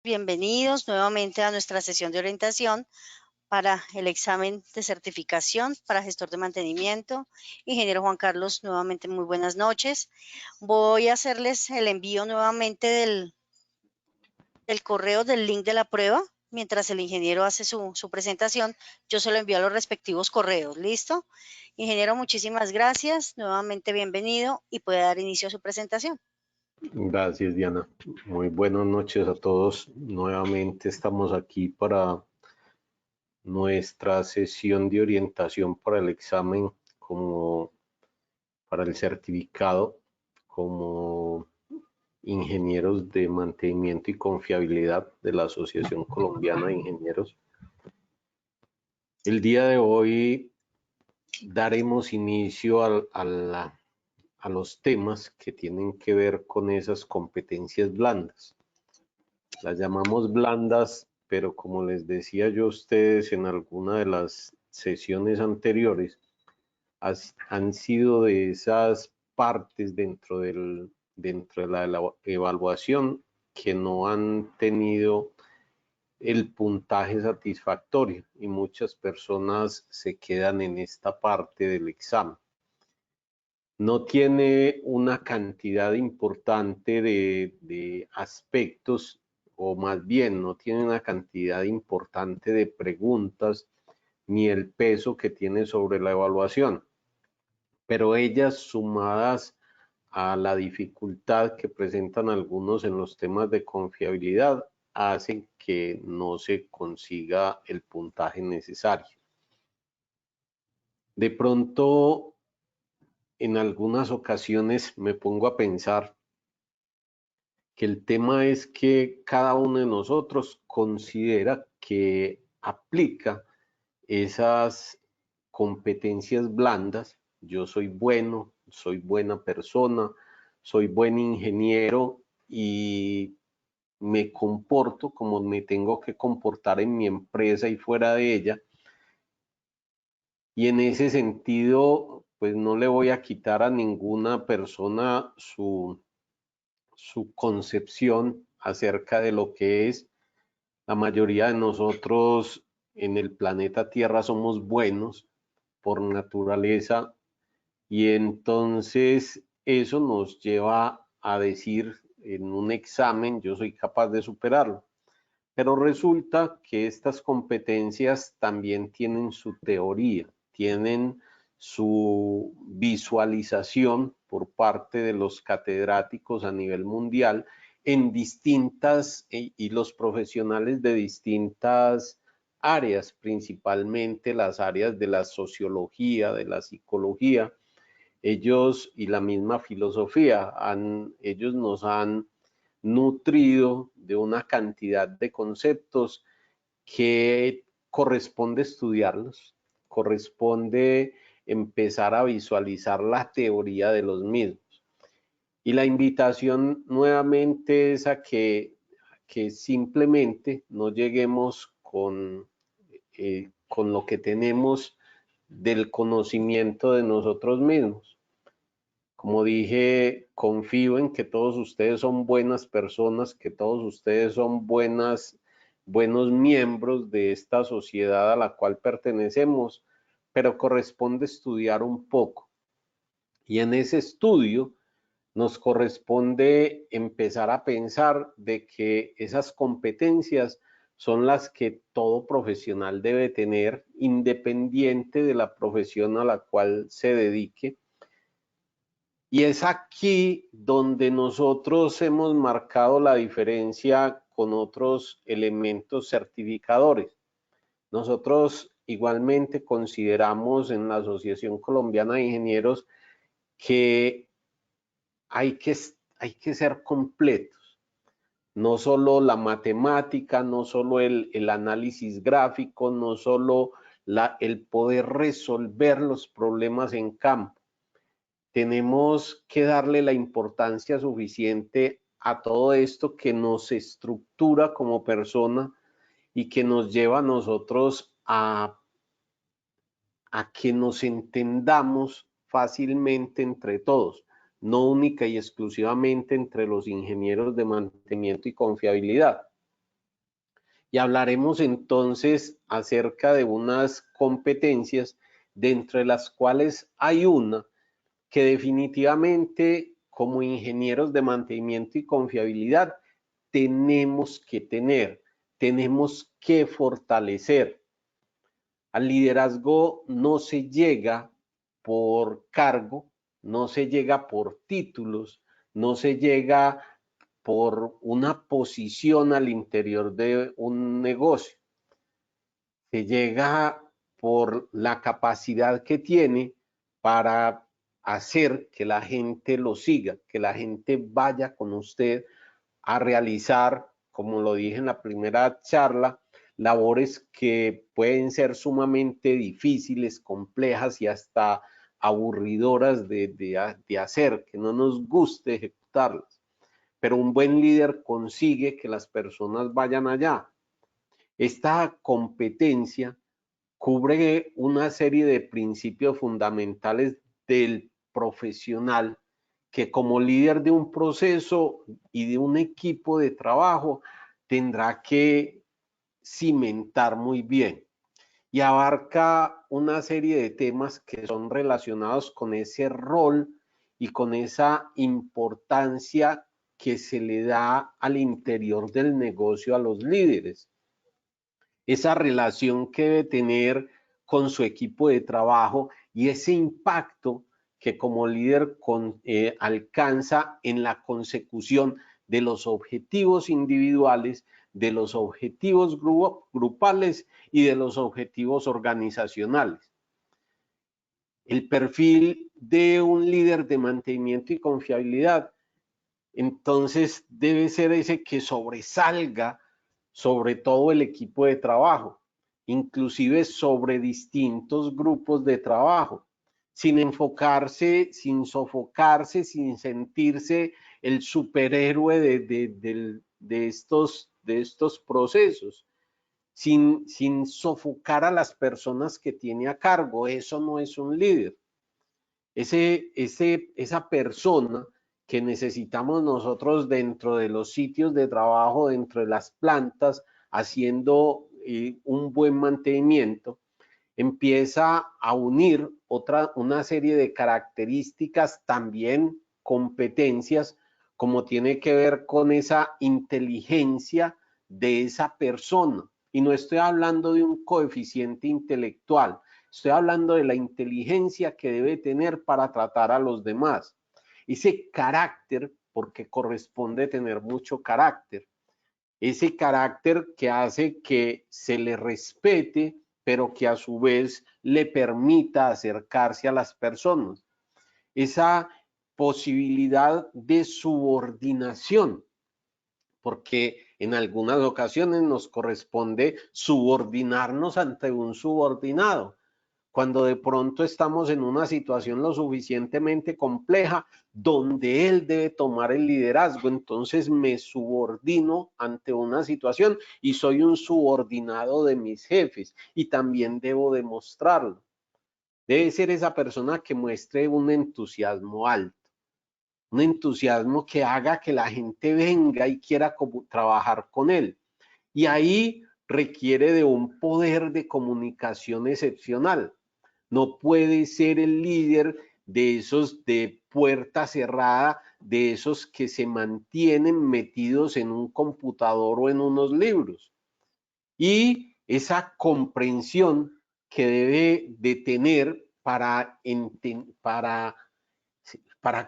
Bienvenidos nuevamente a nuestra sesión de orientación para el examen de certificación para gestor de mantenimiento. Ingeniero Juan Carlos, nuevamente muy buenas noches. Voy a hacerles el envío nuevamente del correo del link de la prueba. Mientras el ingeniero hace su presentación, yo se lo envío a los respectivos correos. ¿Listo? Ingeniero, muchísimas gracias. Nuevamente bienvenido y puede dar inicio a su presentación. Gracias, Diana. Muy buenas noches a todos. Nuevamente estamos aquí para nuestra sesión de orientación para el examen como para el certificado como ingenieros de mantenimiento y confiabilidad de la Asociación Colombiana de Ingenieros. El día de hoy daremos inicio a los temas que tienen que ver con esas competencias blandas. Las llamamos blandas, pero como les decía yo a ustedes en alguna de las sesiones anteriores, han sido de esas partes dentro de la evaluación que no han tenido el puntaje satisfactorio y muchas personas se quedan en esta parte del examen. No tiene una cantidad importante de aspectos, o más bien no tiene una cantidad importante de preguntas ni el peso que tiene sobre la evaluación, pero ellas sumadas a la dificultad que presentan algunos en los temas de confiabilidad hacen que no se consiga el puntaje necesario. De pronto, en algunas ocasiones me pongo a pensar que el tema es que cada uno de nosotros considera que aplica esas competencias blandas. Yo soy bueno, soy buena persona, soy buen ingeniero y me comporto como me tengo que comportar en mi empresa y fuera de ella. Y en ese sentido, pues no le voy a quitar a ninguna persona su concepción acerca de lo que es. La mayoría de nosotros en el planeta Tierra somos buenos por naturaleza y entonces eso nos lleva a decir en un examen yo soy capaz de superarlo. Pero resulta que estas competencias también tienen su teoría, tienen su visualización por parte de los catedráticos a nivel mundial en distintas y los profesionales de distintas áreas, principalmente las áreas de la sociología, de la psicología. Ellos y la misma filosofía, ellos nos han nutrido de una cantidad de conceptos que corresponde estudiarlos, corresponde empezar a visualizar la teoría de los mismos. Y la invitación nuevamente es a que simplemente no lleguemos con lo que tenemos del conocimiento de nosotros mismos. Como dije, confío en que todos ustedes son buenas personas, que todos ustedes son buenos miembros de esta sociedad a la cual pertenecemos, pero corresponde estudiar un poco. Y en ese estudio nos corresponde empezar a pensar de que esas competencias son las que todo profesional debe tener, independiente de la profesión a la cual se dedique. Y es aquí donde nosotros hemos marcado la diferencia con otros elementos certificadores. Nosotros igualmente consideramos en la Asociación Colombiana de Ingenieros que hay que ser completos. No solo la matemática, no solo el análisis gráfico, no solo el poder resolver los problemas en campo. Tenemos que darle la importancia suficiente a todo esto que nos estructura como persona y que nos lleva a nosotros a que nos entendamos fácilmente entre todos, no única y exclusivamente entre los ingenieros de mantenimiento y confiabilidad. Y hablaremos entonces acerca de unas competencias, de las cuales hay una que definitivamente como ingenieros de mantenimiento y confiabilidad tenemos que tener, tenemos que fortalecer. Al liderazgo no se llega por cargo, no se llega por títulos, no se llega por una posición al interior de un negocio. Se llega por la capacidad que tiene para hacer que la gente lo siga, que la gente vaya con usted a realizar, como lo dije en la primera charla, labores que pueden ser sumamente difíciles, complejas y hasta aburridoras de hacer, que no nos guste ejecutarlas. Pero un buen líder consigue que las personas vayan allá. Esta competencia cubre una serie de principios fundamentales del profesional que como líder de un proceso y de un equipo de trabajo tendrá que cimentar muy bien y abarca una serie de temas que son relacionados con ese rol y con esa importancia que se le da al interior del negocio a los líderes. Esa relación que debe tener con su equipo de trabajo y ese impacto que como líder alcanza en la consecución de los objetivos individuales, de los objetivos grupales y de los objetivos organizacionales. El perfil de un líder de mantenimiento y confiabilidad, entonces debe ser ese que sobresalga sobre todo el equipo de trabajo, inclusive sobre distintos grupos de trabajo, sin enfocarse, sin sofocarse, sin sentirse el superhéroe de estos procesos, sin sofocar a las personas que tiene a cargo. Eso no es un líder. Esa persona que necesitamos nosotros dentro de los sitios de trabajo, dentro de las plantas, haciendo un buen mantenimiento, empieza a unir una serie de características, también competencias, como tiene que ver con esa inteligencia de esa persona. Y no estoy hablando de un coeficiente intelectual, estoy hablando de la inteligencia que debe tener para tratar a los demás. Ese carácter, porque corresponde tener mucho carácter, ese carácter que hace que se le respete, pero que a su vez le permita acercarse a las personas. Esa posibilidad de subordinación, porque en algunas ocasiones nos corresponde subordinarnos ante un subordinado. Cuando de pronto estamos en una situación lo suficientemente compleja donde él debe tomar el liderazgo, entonces me subordino ante una situación y soy un subordinado de mis jefes y también debo demostrarlo. Debe ser esa persona que muestre un entusiasmo alto, un entusiasmo que haga que la gente venga y quiera trabajar con él. Y ahí requiere de un poder de comunicación excepcional. No puede ser el líder de esos de puerta cerrada, de esos que se mantienen metidos en un computador o en unos libros. Y esa comprensión que debe de tener para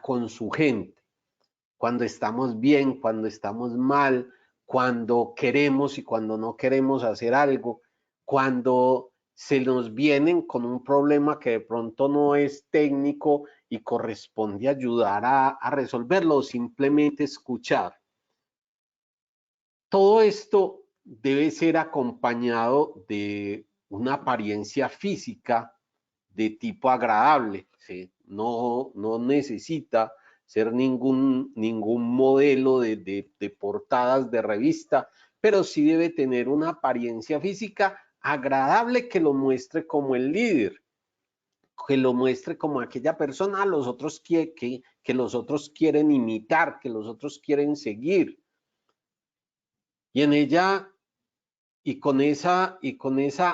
con su gente. Cuando estamos bien, cuando estamos mal, cuando queremos y cuando no queremos hacer algo, cuando se nos vienen con un problema que de pronto no es técnico y corresponde ayudar a resolverlo o simplemente escuchar. Todo esto debe ser acompañado de una apariencia física de tipo agradable, ¿sí? No necesita ser ningún modelo de portadas de revista, pero sí debe tener una apariencia física agradable que lo muestre como el líder, que lo muestre como aquella persona a los otros que los otros quieren imitar, que los otros quieren seguir. Y en ella y con esa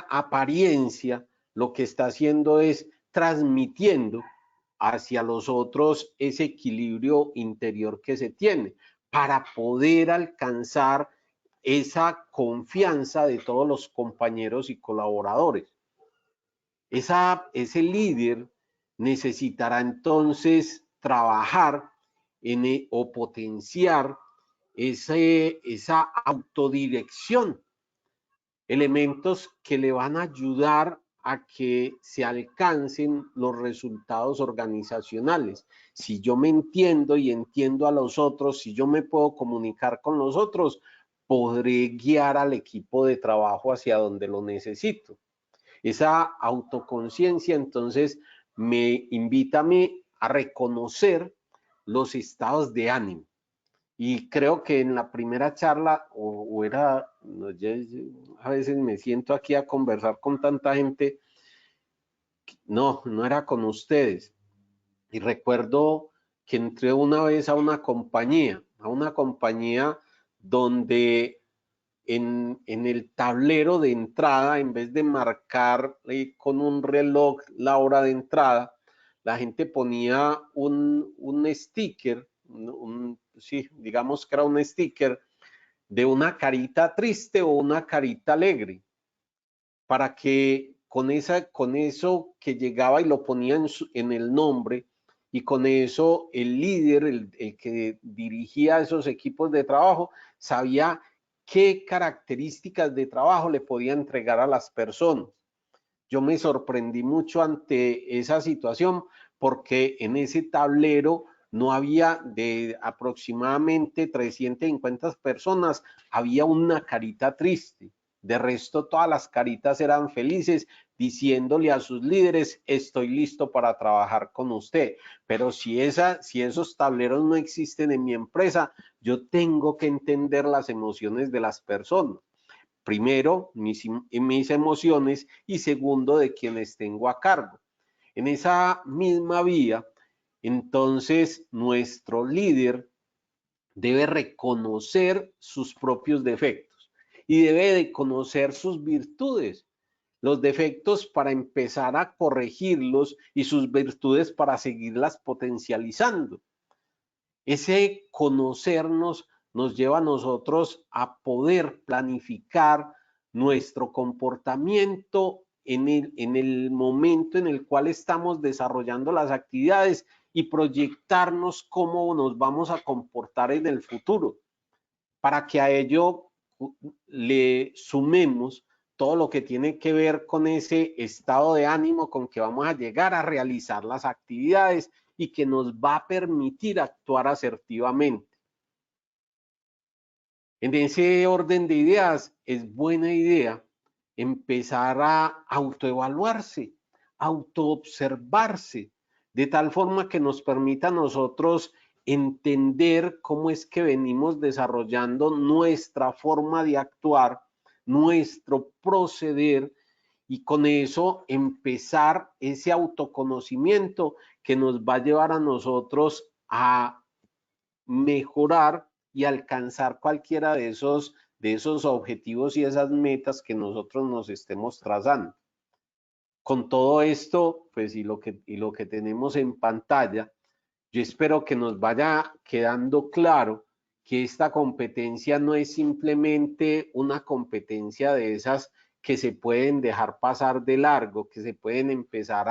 apariencia lo que está haciendo es transmitiendo hacia los otros ese equilibrio interior que se tiene para poder alcanzar esa confianza de todos los compañeros y colaboradores. Ese líder necesitará entonces trabajar o potenciar esa autodirección, elementos que le van a ayudar a que se alcancen los resultados organizacionales. Si yo me entiendo y entiendo a los otros, si yo me puedo comunicar con los otros, podré guiar al equipo de trabajo hacia donde lo necesito. Esa autoconciencia entonces me invita a mí a reconocer los estados de ánimo. Y creo que en la primera charla, o era, yo a veces me siento aquí a conversar con tanta gente, no era con ustedes. Y recuerdo que entré una vez a una compañía donde en el tablero de entrada, en vez de marcar con un reloj la hora de entrada, la gente ponía un sticker, sí, digamos que era un sticker de una carita triste o una carita alegre, para que con eso que llegaba y lo ponía en el nombre, y con eso el líder, el que dirigía esos equipos de trabajo, sabía qué características de trabajo le podía entregar a las personas. Yo me sorprendí mucho ante esa situación porque en ese tablero no había, de aproximadamente 350 personas, había una carita triste. De resto, todas las caritas eran felices, diciéndole a sus líderes: estoy listo para trabajar con usted. Pero si esos tableros no existen en mi empresa, yo tengo que entender las emociones de las personas. Primero, mis emociones, y segundo, de quienes tengo a cargo. En esa misma vía, entonces, nuestro líder debe reconocer sus propios defectos y debe de conocer sus virtudes. Los defectos para empezar a corregirlos y sus virtudes para seguirlas potencializando. Ese conocernos nos lleva a nosotros a poder planificar nuestro comportamiento en el momento en el cual estamos desarrollando las actividades y proyectarnos cómo nos vamos a comportar en el futuro, para que a ello le sumemos todo lo que tiene que ver con ese estado de ánimo con que vamos a llegar a realizar las actividades y que nos va a permitir actuar asertivamente. En ese orden de ideas, es buena idea empezar a autoevaluarse, autoobservarse, de tal forma que nos permita a nosotros entender cómo es que venimos desarrollando nuestra forma de actuar, nuestro proceder, y con eso empezar ese autoconocimiento que nos va a llevar a nosotros a mejorar y alcanzar cualquiera de esos objetivos y esas metas que nosotros nos estemos trazando. Con todo esto, pues, y lo que tenemos en pantalla, yo espero que nos vaya quedando claro que esta competencia no es simplemente una competencia de esas que se pueden dejar pasar de largo, que se pueden empezar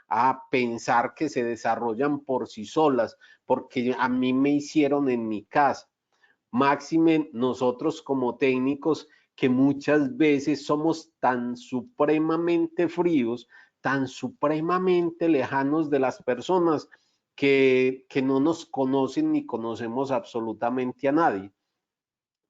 a pensar que se desarrollan por sí solas, porque a mí me hicieron en mi casa. Máxime nosotros como técnicos, que muchas veces somos tan supremamente fríos, tan supremamente lejanos de las personas, que no nos conocen ni conocemos absolutamente a nadie.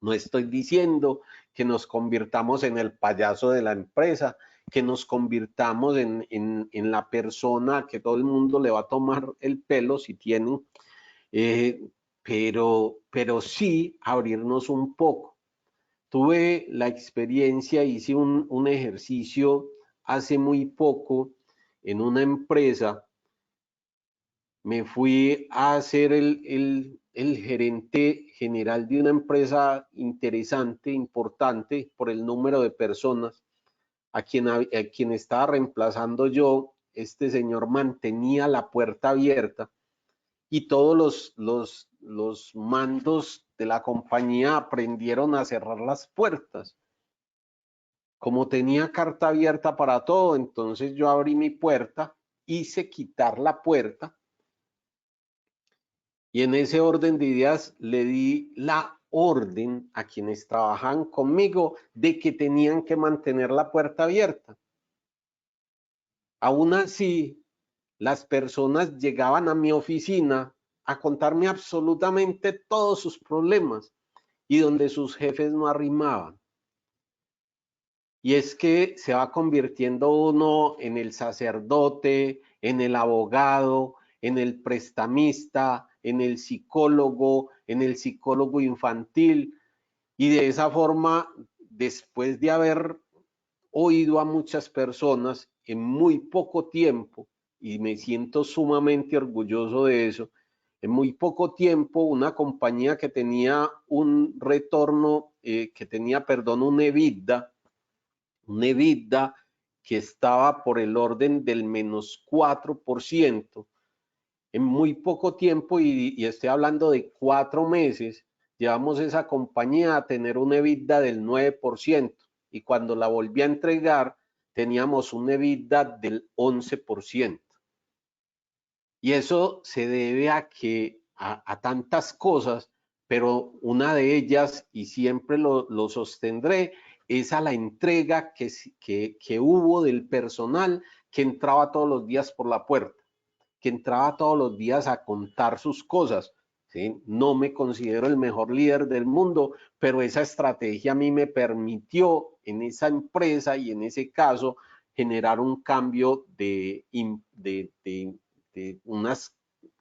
No estoy diciendo que nos convirtamos en el payaso de la empresa, que nos convirtamos en la persona que todo el mundo le va a tomar el pelo si tienen, pero sí abrirnos un poco. Tuve la experiencia, hice un ejercicio hace muy poco en una empresa me fui a ser el gerente general de una empresa interesante, importante por el número de personas a quien estaba reemplazando yo. Este señor mantenía la puerta abierta y todos los mandos de la compañía aprendieron a cerrar las puertas. Como tenía carta abierta para todo, entonces yo abrí mi puerta, hice quitar la puerta y en ese orden de ideas le di la orden a quienes trabajan conmigo de que tenían que mantener la puerta abierta. Aún así, las personas llegaban a mi oficina a contarme absolutamente todos sus problemas y donde sus jefes no arrimaban. Y es que se va convirtiendo uno en el sacerdote, en el abogado, en el prestamista, en el psicólogo infantil. Y de esa forma, después de haber oído a muchas personas en muy poco tiempo, y me siento sumamente orgulloso de eso, en muy poco tiempo una compañía que tenía un retorno, un EBITDA que estaba por el orden del menos 4%, en muy poco tiempo, y estoy hablando de 4 meses, llevamos esa compañía a tener un EBITDA del 9%, y cuando la volví a entregar teníamos un EBITDA del 11%. Y eso se debe a tantas cosas, pero una de ellas, y siempre lo sostendré, es a la entrega que hubo del personal que entraba todos los días por la puerta, que entraba todos los días a contar sus cosas. ¿Sí? No me considero el mejor líder del mundo, pero esa estrategia a mí me permitió en esa empresa y en ese caso generar un cambio de una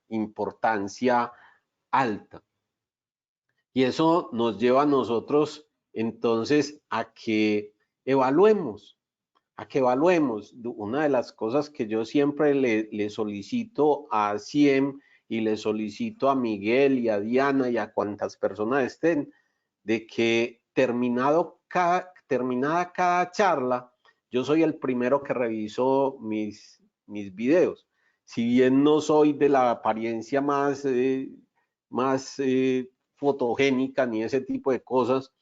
importancia alta. Y eso nos lleva a nosotros entonces evaluemos, a que evaluemos. Una de las cosas que yo siempre le solicito a Ciem y le solicito a Miguel y a Diana y a cuantas personas estén, de que terminada cada charla, yo soy el primero que reviso mis videos. Si bien no soy de la apariencia más fotogénica ni ese tipo de cosas,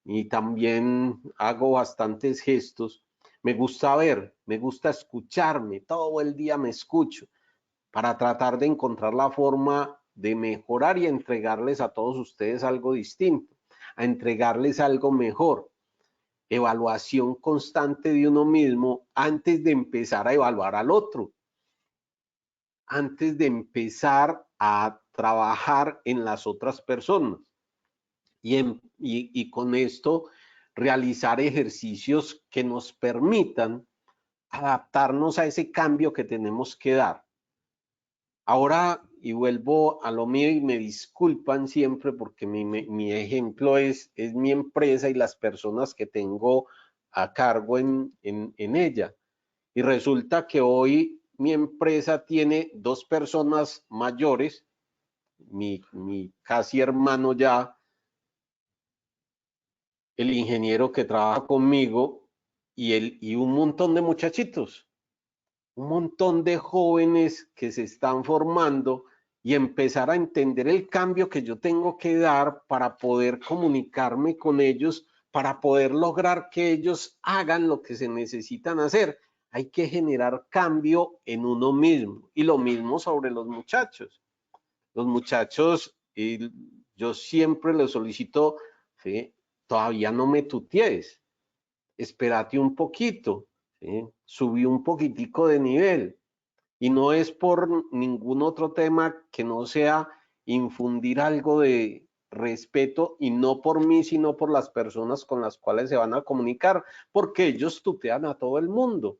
y también hago bastantes gestos, me gusta ver, me gusta escucharme, todo el día me escucho para tratar de encontrar la forma de mejorar y entregarles a todos ustedes algo distinto, a entregarles algo mejor. Evaluación constante de uno mismo antes de empezar a evaluar al otro, antes de empezar a trabajar en las otras personas. Y con esto realizar ejercicios que nos permitan adaptarnos a ese cambio que tenemos que dar. Ahora, y vuelvo a lo mío y me disculpan siempre porque mi ejemplo es mi empresa y las personas que tengo a cargo en ella. Y resulta que hoy mi empresa tiene 2 personas mayores, mi casi hermano ya, el ingeniero que trabaja conmigo y un montón de muchachitos, un montón de jóvenes que se están formando y empezar a entender el cambio que yo tengo que dar para poder comunicarme con ellos, para poder lograr que ellos hagan lo que se necesitan hacer. Hay que generar cambio en uno mismo, y lo mismo sobre los muchachos. Los muchachos, yo siempre les solicito, ¿sí? Todavía no me tutees, espérate un poquito, ¿sí? Subí un poquitico de nivel, y no es por ningún otro tema que no sea infundir algo de respeto, y no por mí, sino por las personas con las cuales se van a comunicar, porque ellos tutean a todo el mundo.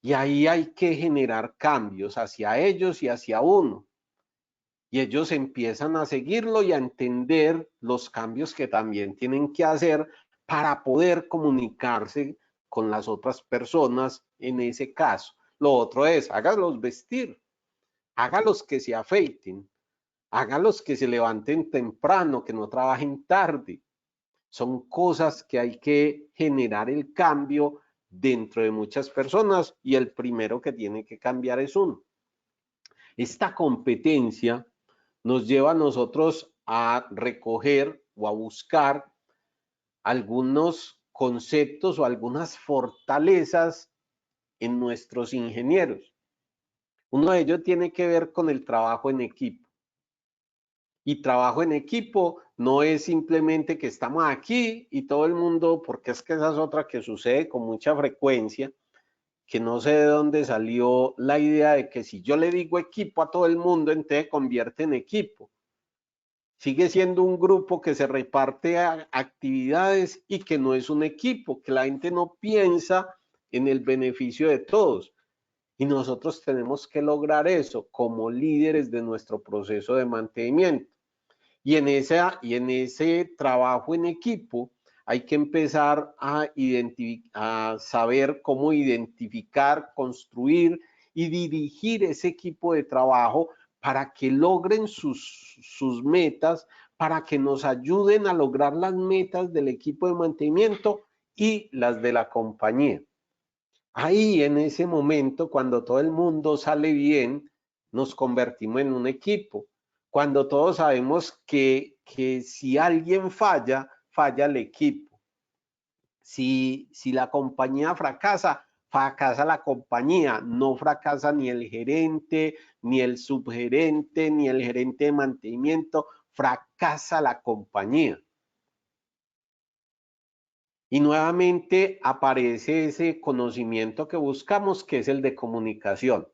Y ahí hay que generar cambios hacia ellos y hacia uno. Y ellos empiezan a seguirlo y a entender los cambios que también tienen que hacer para poder comunicarse con las otras personas en ese caso. Lo otro es, hágalos vestir. hágalos que se afeiten, hágalos que se levanten temprano, que no trabajen tarde. Son cosas que hay que generar el cambio dentro de muchas personas y el primero que tiene que cambiar es uno. Esta competencia nos lleva a nosotros a recoger o a buscar algunos conceptos o algunas fortalezas en nuestros ingenieros. Uno de ellos tiene que ver con el trabajo en equipo. Y trabajo en equipo no es simplemente que estamos aquí y todo el mundo, porque es que esa es otra que sucede con mucha frecuencia, que no sé de dónde salió la idea de que si yo le digo equipo a todo el mundo, entonces convierte en equipo. Sigue siendo un grupo que se reparte a actividades y que no es un equipo, que la gente no piensa en el beneficio de todos. Y nosotros tenemos que lograr eso como líderes de nuestro proceso de mantenimiento. Y en ese trabajo en equipo hay que empezar a saber cómo identificar, construir y dirigir ese equipo de trabajo para que logren sus metas, para que nos ayuden a lograr las metas del equipo de mantenimiento y las de la compañía. Ahí en ese momento, cuando todo el mundo sale bien, nos convertimos en un equipo. Cuando todos sabemos que si alguien falla, falla el equipo. Si la compañía fracasa, fracasa la compañía, no fracasa ni el gerente, ni el subgerente, ni el gerente de mantenimiento, fracasa la compañía. Y nuevamente aparece ese conocimiento que buscamos, que es el de comunicación.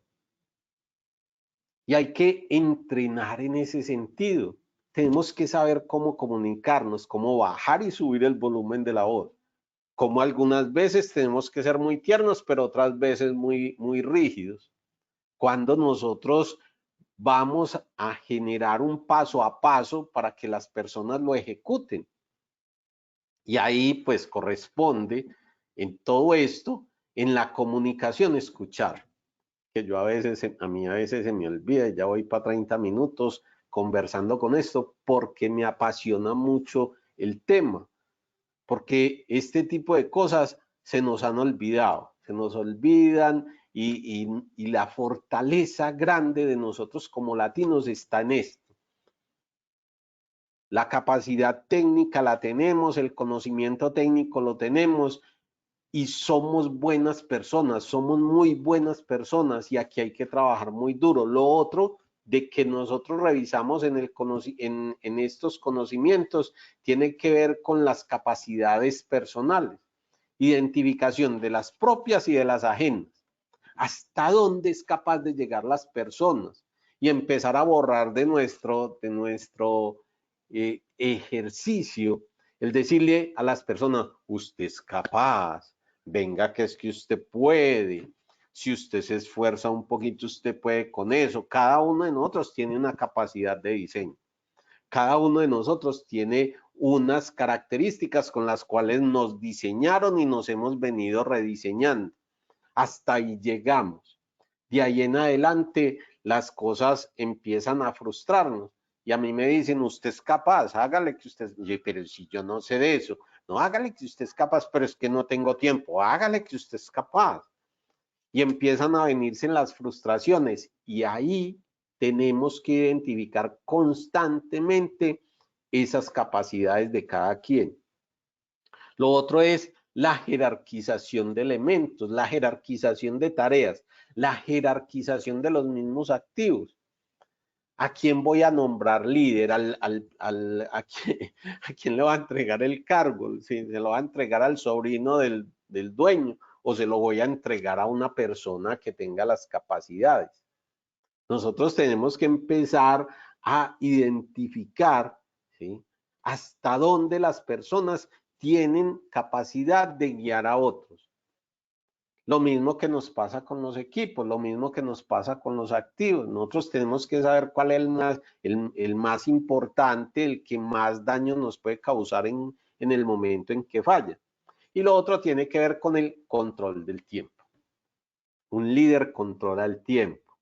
Y hay que entrenar en ese sentido. Tenemos que saber cómo comunicarnos, cómo bajar y subir el volumen de la voz. Como algunas veces tenemos que ser muy tiernos, pero otras veces muy rígidos. Cuando nosotros vamos a generar un paso a paso para que las personas lo ejecuten. Y ahí pues corresponde en todo esto, en la comunicación, escuchar. Que yo a mí a veces se me olvida, ya voy para 30 minutos conversando con esto porque me apasiona mucho el tema, porque este tipo de cosas se nos han olvidado, se nos olvidan y la fortaleza grande de nosotros como latinos está en esto. La capacidad técnica la tenemos, el conocimiento técnico lo tenemos y somos buenas personas, somos muy buenas personas y aquí hay que trabajar muy duro. Lo otro de que nosotros revisamos en estos conocimientos tiene que ver con las capacidades personales, identificación de las propias y de las ajenas. ¿Hasta dónde es capaz de llegar las personas? Y empezar a borrar de nuestro ejercicio el decirle a las personas, usted es capaz, venga que es que usted puede, si usted se esfuerza un poquito, usted puede con eso. Cada uno de nosotros tiene una capacidad de diseño. Cada uno de nosotros tiene unas características con las cuales nos diseñaron y nos hemos venido rediseñando. Hasta ahí llegamos. De ahí en adelante las cosas empiezan a frustrarnos. Y a mí me dicen, usted es capaz, hágale que usted, pero si yo no sé de eso, no, hágale que usted es capaz, pero es que no tengo tiempo, hágale que usted es capaz. Y empiezan a venirse las frustraciones y ahí tenemos que identificar constantemente esas capacidades de cada quien. Lo otro es la jerarquización de elementos, la jerarquización de tareas, la jerarquización de los mismos activos. ¿A quién voy a nombrar líder? ¿A quién le va a entregar el cargo? ¿Se lo va a entregar al sobrino del dueño o se lo voy a entregar a una persona que tenga las capacidades? Nosotros tenemos que empezar a identificar, ¿sí?, hasta dónde las personas tienen capacidad de guiar a otros. Lo mismo que nos pasa con los equipos, lo mismo que nos pasa con los activos. Nosotros tenemos que saber cuál es el más importante, el que más daño nos puede causar en el momento en que falla. Y lo otro tiene que ver con el control del tiempo. Un líder controla el tiempo.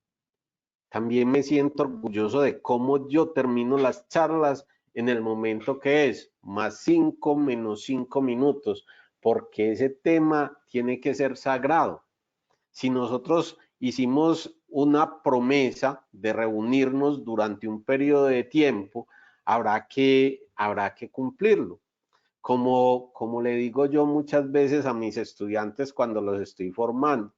también me siento orgulloso de cómo yo termino las charlas en el momento que es, +5, -5 minutos, porque ese tema tiene que ser sagrado. Si nosotros hicimos una promesa de reunirnos durante un periodo de tiempo, habrá que cumplirlo. Como le digo yo muchas veces a mis estudiantes cuando los estoy formando,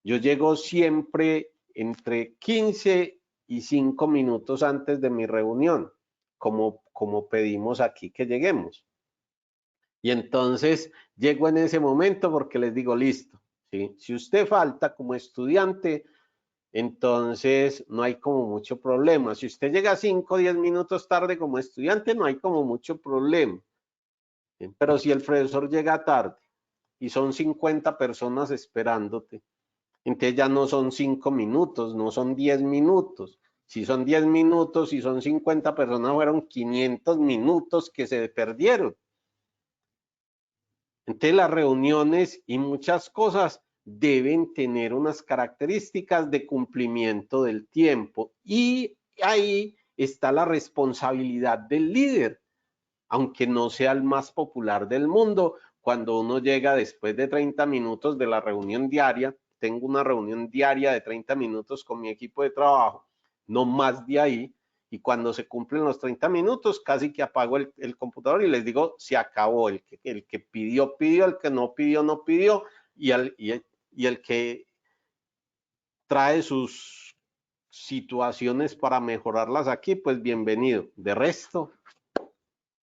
yo llego siempre entre 15 y 5 minutos antes de mi reunión, como pedimos aquí que lleguemos. Y entonces llego en ese momento porque les digo, listo, ¿sí? Si usted falta como estudiante, entonces no hay como mucho problema. Si usted llega 5 o 10 minutos tarde como estudiante, no hay como mucho problema. Pero si el profesor llega tarde y son 50 personas esperándote, entonces ya no son 5 minutos, no son 10 minutos. Si son 10 minutos y son 50 personas, fueron 500 minutos que se perdieron. Entonces las reuniones y muchas cosas deben tener unas características de cumplimiento del tiempo y ahí está la responsabilidad del líder, aunque no sea el más popular del mundo. Cuando uno llega después de 30 minutos de la reunión diaria, tengo una reunión diaria de 30 minutos con mi equipo de trabajo, no más de ahí, y cuando se cumplen los 30 minutos, casi que apago el computador y les digo, se acabó, el que pidió, pidió, el que no pidió, no pidió, y el que trae sus situaciones para mejorarlas aquí, pues bienvenido. De resto,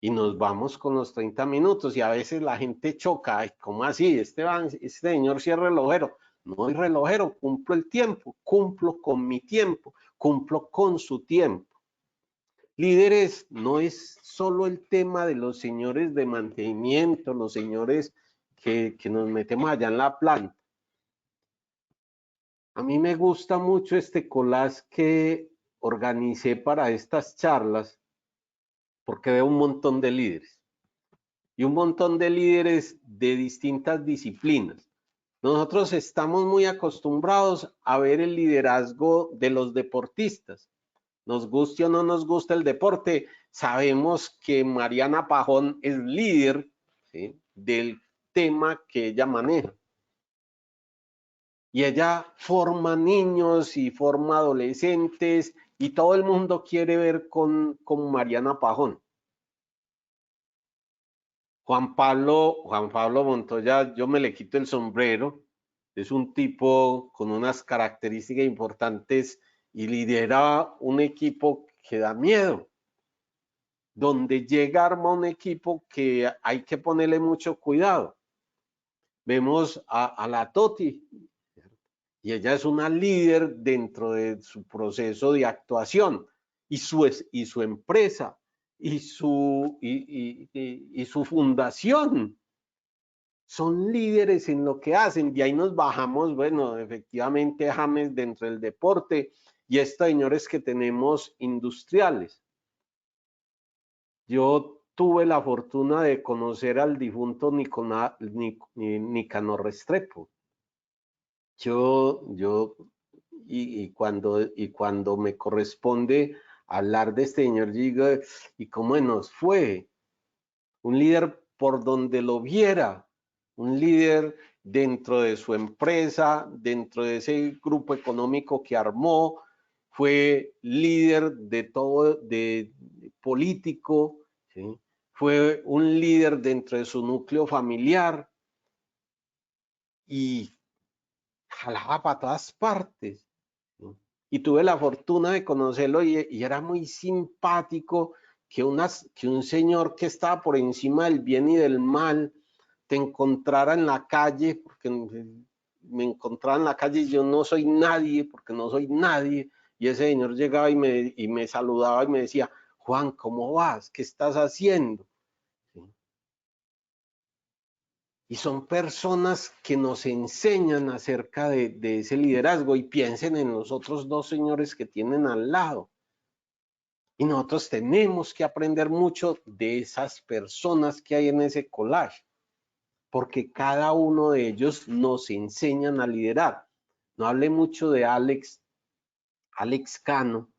y nos vamos con los 30 minutos y a veces la gente choca, ay, ¿cómo así? Este señor sí es relojero. No soy relojero, cumplo el tiempo, cumplo con mi tiempo, cumplo con su tiempo. Líderes, no es solo el tema de los señores de mantenimiento, los señores que nos metemos allá en la planta. A mí me gusta mucho este collage que organicé para estas charlas porque veo un montón de líderes y un montón de líderes de distintas disciplinas. Nosotros estamos muy acostumbrados a ver el liderazgo de los deportistas. Nos guste o no nos gusta el deporte, sabemos que Mariana Pajón es líder, ¿sí?, del tema que ella maneja. Y ella forma niños y forma adolescentes y todo el mundo quiere ver con Mariana Pajón. Juan Pablo Montoya, yo me le quito el sombrero, es un tipo con unas características importantes y lidera un equipo que da miedo. Donde llega arma un equipo que hay que ponerle mucho cuidado. Vemos a la Toti, y ella es una líder dentro de su proceso de actuación y su empresa y su fundación. Son líderes en lo que hacen, y ahí nos bajamos, bueno, efectivamente James dentro del deporte y estos señores que tenemos industriales. Yo tuve la fortuna de conocer al difunto Nicanor Restrepo. Cuando me corresponde hablar de este señor, digo, ¿y cómo nos fue? Un líder por donde lo viera, un líder dentro de su empresa, dentro de ese grupo económico que armó, fue líder de todo, de político, ¿sí? Fue un líder dentro de su núcleo familiar y jalaba para todas partes, ¿no? Y tuve la fortuna de conocerlo y era muy simpático que un señor que estaba por encima del bien y del mal te encontrara en la calle, porque me encontraba en la calle y yo no soy nadie, porque no soy nadie, y ese señor llegaba y me saludaba y me decía, Juan, ¿cómo vas? ¿Qué estás haciendo? ¿Sí? Y son personas que nos enseñan acerca de ese liderazgo, y piensen en los otros dos señores que tienen al lado. Y nosotros tenemos que aprender mucho de esas personas que hay en ese collage, porque cada uno de ellos nos enseñan a liderar. No hablé mucho de Alex Alex Cano,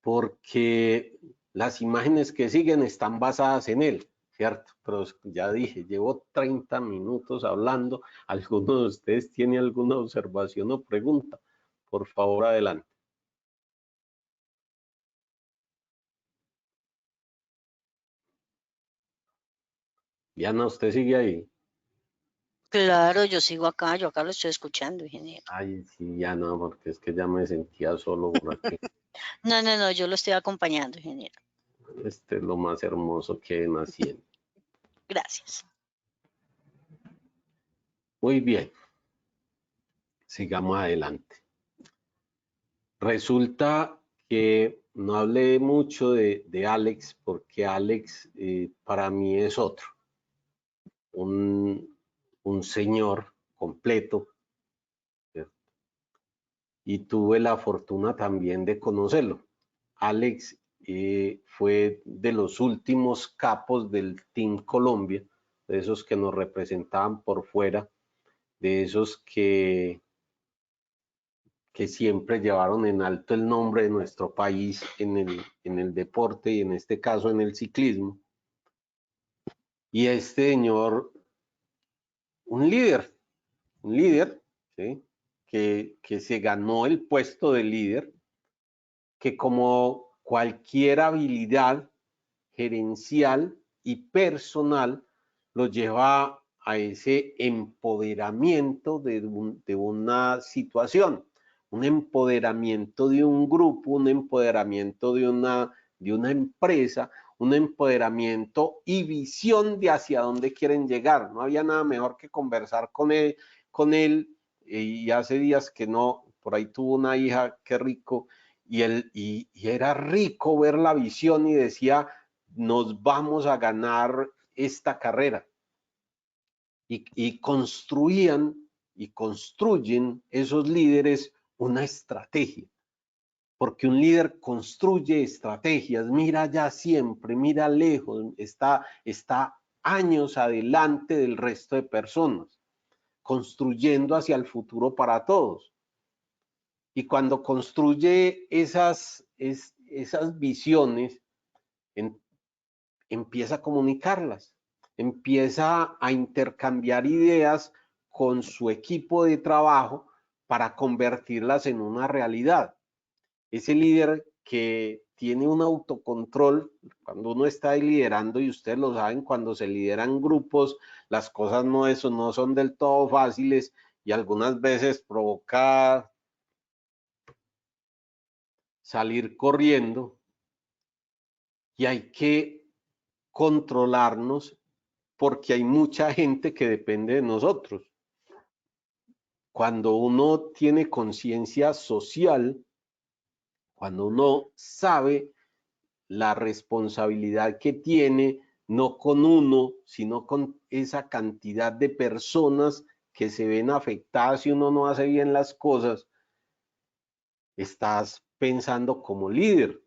porque las imágenes que siguen están basadas en él, ¿cierto? Pero ya dije, llevo 30 minutos hablando. ¿Alguno de ustedes tiene alguna observación o pregunta? Por favor, adelante. Diana, ¿usted sigue ahí? Claro, yo sigo acá, yo acá lo estoy escuchando, ingeniero. Ay, sí, ya no, porque es que ya me sentía solo por aquí. No, yo lo estoy acompañando, ingeniero. Este es lo más hermoso que nací. Gracias. Muy bien, sigamos adelante. Resulta que no hablé mucho de Alex, porque Alex para mí es otro, un señor completo, ¿cierto? Y tuve la fortuna también de conocerlo. Alex fue de los últimos capos del Team Colombia, de esos que nos representaban por fuera, de esos que siempre llevaron en alto el nombre de nuestro país en el deporte y en este caso en el ciclismo. Y este señor, un líder, ¿sí? Que se ganó el puesto de líder, que como cualquier habilidad gerencial y personal lo lleva a ese empoderamiento de una situación, un empoderamiento de un grupo, un empoderamiento de una empresa, un empoderamiento y visión de hacia dónde quieren llegar. No había nada mejor que conversar con él y hace días que no, por ahí tuvo una hija, qué rico, y era rico ver la visión y decía, nos vamos a ganar esta carrera. Y construían y construyen esos líderes una estrategia, porque un líder construye estrategias, mira ya siempre, mira lejos, está años adelante del resto de personas, construyendo hacia el futuro para todos. Y cuando construye esas visiones, empieza a comunicarlas, empieza a intercambiar ideas con su equipo de trabajo para convertirlas en una realidad. Ese líder que tiene un autocontrol, cuando uno está liderando, y ustedes lo saben, cuando se lideran grupos, las cosas no son del todo fáciles y algunas veces provoca salir corriendo y hay que controlarnos porque hay mucha gente que depende de nosotros. Cuando uno tiene conciencia social, cuando uno sabe la responsabilidad que tiene, no con uno, sino con esa cantidad de personas que se ven afectadas si uno no hace bien las cosas, estás pensando como líder.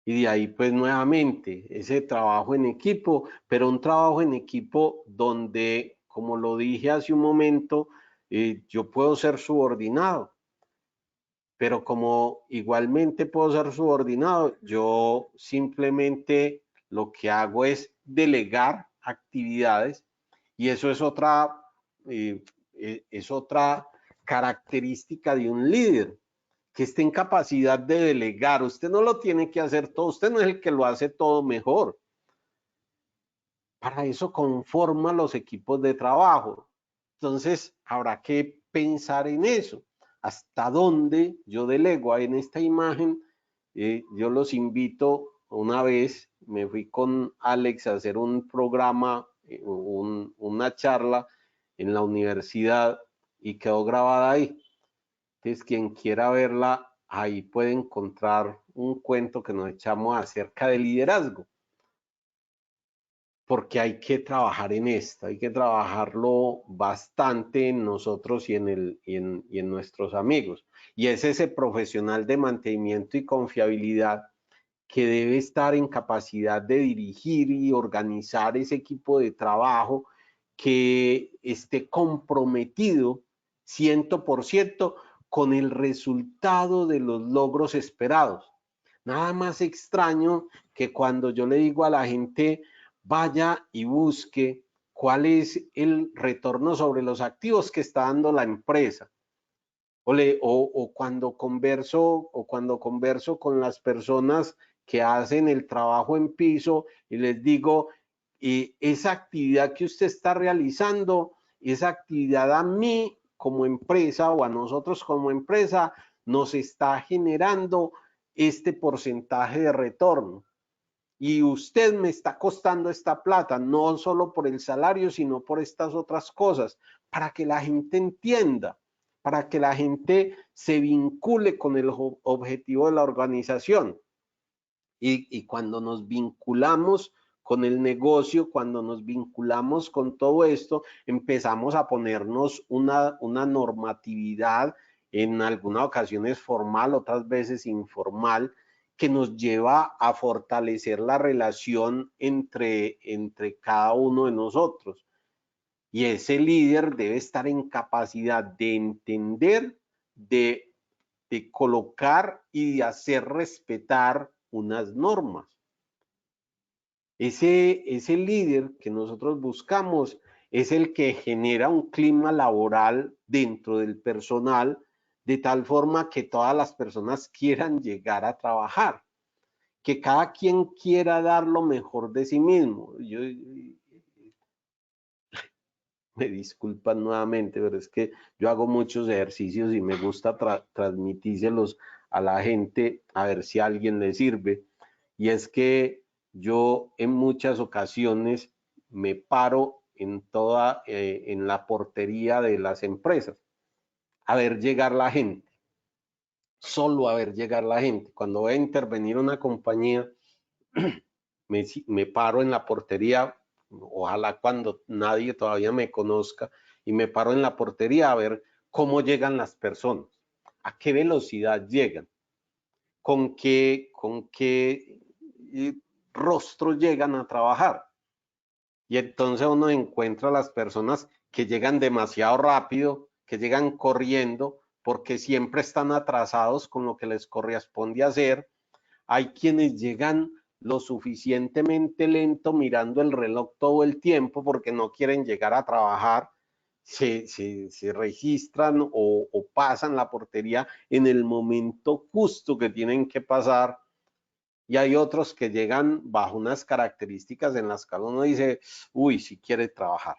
Y de ahí pues nuevamente ese trabajo en equipo, pero un trabajo en equipo donde, como lo dije hace un momento, yo puedo ser subordinado, pero como igualmente puedo ser subordinado, yo simplemente lo que hago es delegar actividades y eso es otra característica de un líder, que esté en capacidad de delegar. Usted no lo tiene que hacer todo, usted no es el que lo hace todo mejor. Para eso conforma los equipos de trabajo. Entonces, habrá que pensar en eso. ¿Hasta dónde yo delego? En esta imagen, yo los invito, una vez me fui con Alex a hacer un programa, una charla en la universidad y quedó grabada ahí. Entonces, quien quiera verla, ahí puede encontrar un cuento que nos echamos acerca de liderazgo, porque hay que trabajar en esto, hay que trabajarlo bastante en nosotros y en nuestros amigos. Y es ese profesional de mantenimiento y confiabilidad que debe estar en capacidad de dirigir y organizar ese equipo de trabajo, que esté comprometido 100% con el resultado de los logros esperados. Nada más extraño que cuando yo le digo a la gente, vaya y busque cuál es el retorno sobre los activos que está dando la empresa. O cuando converso con las personas que hacen el trabajo en piso y les digo, esa actividad que usted está realizando, esa actividad a mí como empresa o a nosotros como empresa nos está generando este porcentaje de retorno. Y usted me está costando esta plata, no solo por el salario, sino por estas otras cosas, para que la gente entienda, para que la gente se vincule con el objetivo de la organización. Y cuando nos vinculamos con el negocio, cuando nos vinculamos con todo esto, empezamos a ponernos una normatividad, en algunas ocasiones formal, otras veces informal, que nos lleva a fortalecer la relación entre cada uno de nosotros. Y ese líder debe estar en capacidad de entender, de colocar y de hacer respetar unas normas. Ese líder que nosotros buscamos es el que genera un clima laboral dentro del personal, de tal forma que todas las personas quieran llegar a trabajar, que cada quien quiera dar lo mejor de sí mismo. Me disculpan nuevamente, pero es que yo hago muchos ejercicios y me gusta transmitírselos a la gente a ver si a alguien le sirve. Y es que yo en muchas ocasiones me paro en la portería de las empresas a ver llegar la gente, solo a ver llegar la gente. Cuando voy a intervenir una compañía, me paro en la portería, ojalá cuando nadie todavía me conozca, y me paro en la portería a ver cómo llegan las personas, a qué velocidad llegan, con qué rostro llegan a trabajar. Y entonces uno encuentra a las personas que llegan demasiado rápido, que llegan corriendo, porque siempre están atrasados con lo que les corresponde hacer. Hay quienes llegan lo suficientemente lento mirando el reloj todo el tiempo porque no quieren llegar a trabajar, se registran o pasan la portería en el momento justo que tienen que pasar. Y hay otros que llegan bajo unas características en las que uno dice, uy, si quiere trabajar.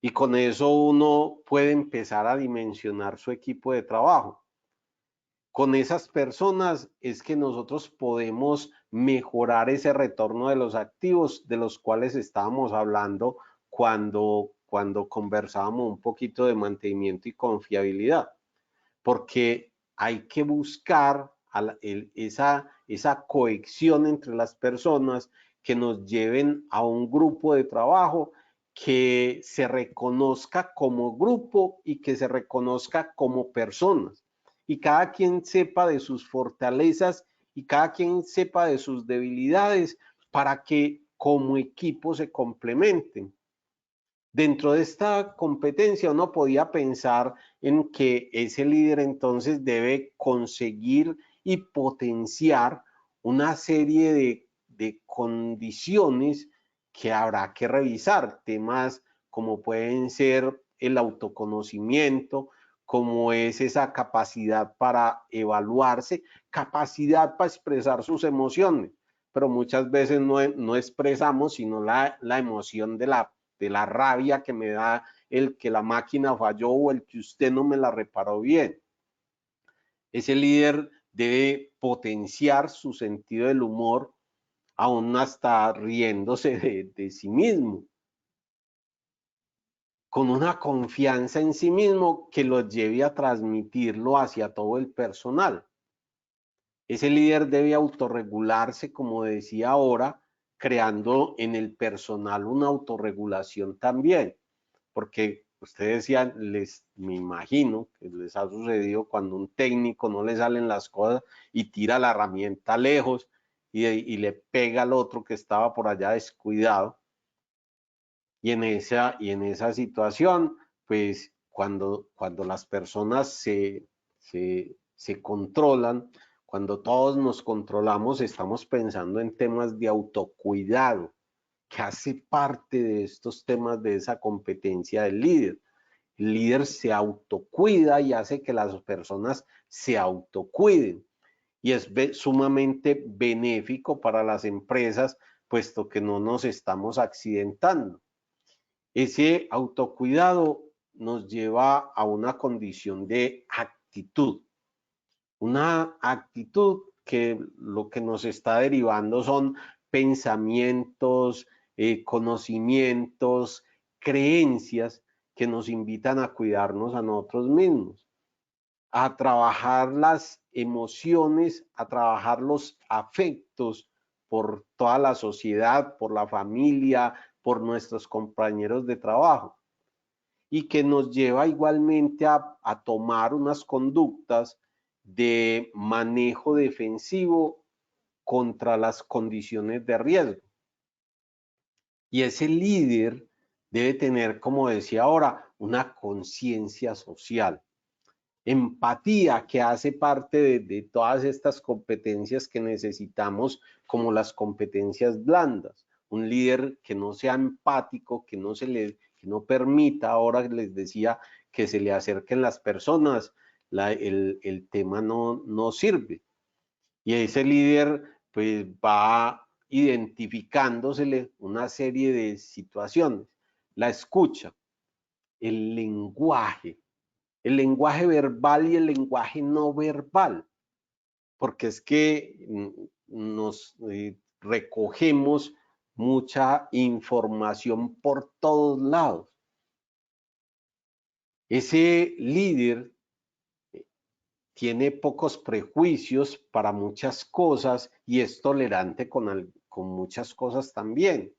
Y con eso uno puede empezar a dimensionar su equipo de trabajo. Con esas personas es que nosotros podemos mejorar ese retorno de los activos de los cuales estábamos hablando cuando conversábamos un poquito de mantenimiento y confiabilidad, porque hay que buscar esa cohesión entre las personas que nos lleven a un grupo de trabajo que se reconozca como grupo y que se reconozca como personas. Y cada quien sepa de sus fortalezas y cada quien sepa de sus debilidades para que como equipo se complementen. Dentro de esta competencia uno podía pensar en que ese líder entonces debe conseguir y potenciar una serie de condiciones que habrá que revisar, temas como pueden ser el autoconocimiento, como es esa capacidad para evaluarse, capacidad para expresar sus emociones, pero muchas veces no expresamos sino la emoción de la rabia que me da el que la máquina falló o el que usted no me la reparó bien. Ese líder debe potenciar su sentido del humor, aún hasta riéndose de sí mismo, con una confianza en sí mismo que lo lleve a transmitirlo hacia todo el personal. Ese líder debe autorregularse, como decía ahora, creando en el personal una autorregulación también, porque ustedes decían, me imagino que les ha sucedido cuando un técnico no le salen las cosas y tira la herramienta lejos y le pega al otro que estaba por allá descuidado. Y en esa situación, pues cuando las personas se controlan, cuando todos nos controlamos, estamos pensando en temas de autocuidado, que hace parte de estos temas de esa competencia del líder. El líder se autocuida y hace que las personas se autocuiden. Y es sumamente benéfico para las empresas, puesto que no nos estamos accidentando. Ese autocuidado nos lleva a una condición de actitud. Una actitud que lo que nos está derivando son pensamientos, conocimientos, creencias que nos invitan a cuidarnos a nosotros mismos, a trabajar las emociones, a trabajar los afectos por toda la sociedad, por la familia, por nuestros compañeros de trabajo, y que nos lleva igualmente a tomar unas conductas de manejo defensivo contra las condiciones de riesgo. Y ese líder debe tener, como decía ahora, una conciencia social, empatía, que hace parte de todas estas competencias que necesitamos, como las competencias blandas. Un líder que no sea empático, que no permita, ahora les decía, que se le acerquen las personas, el tema no sirve. Y ese líder pues va identificándosele una serie de situaciones. La escucha, el lenguaje verbal y el lenguaje no verbal, porque es que nos recogemos mucha información por todos lados. Ese líder tiene pocos prejuicios para muchas cosas y es tolerante con muchas cosas también.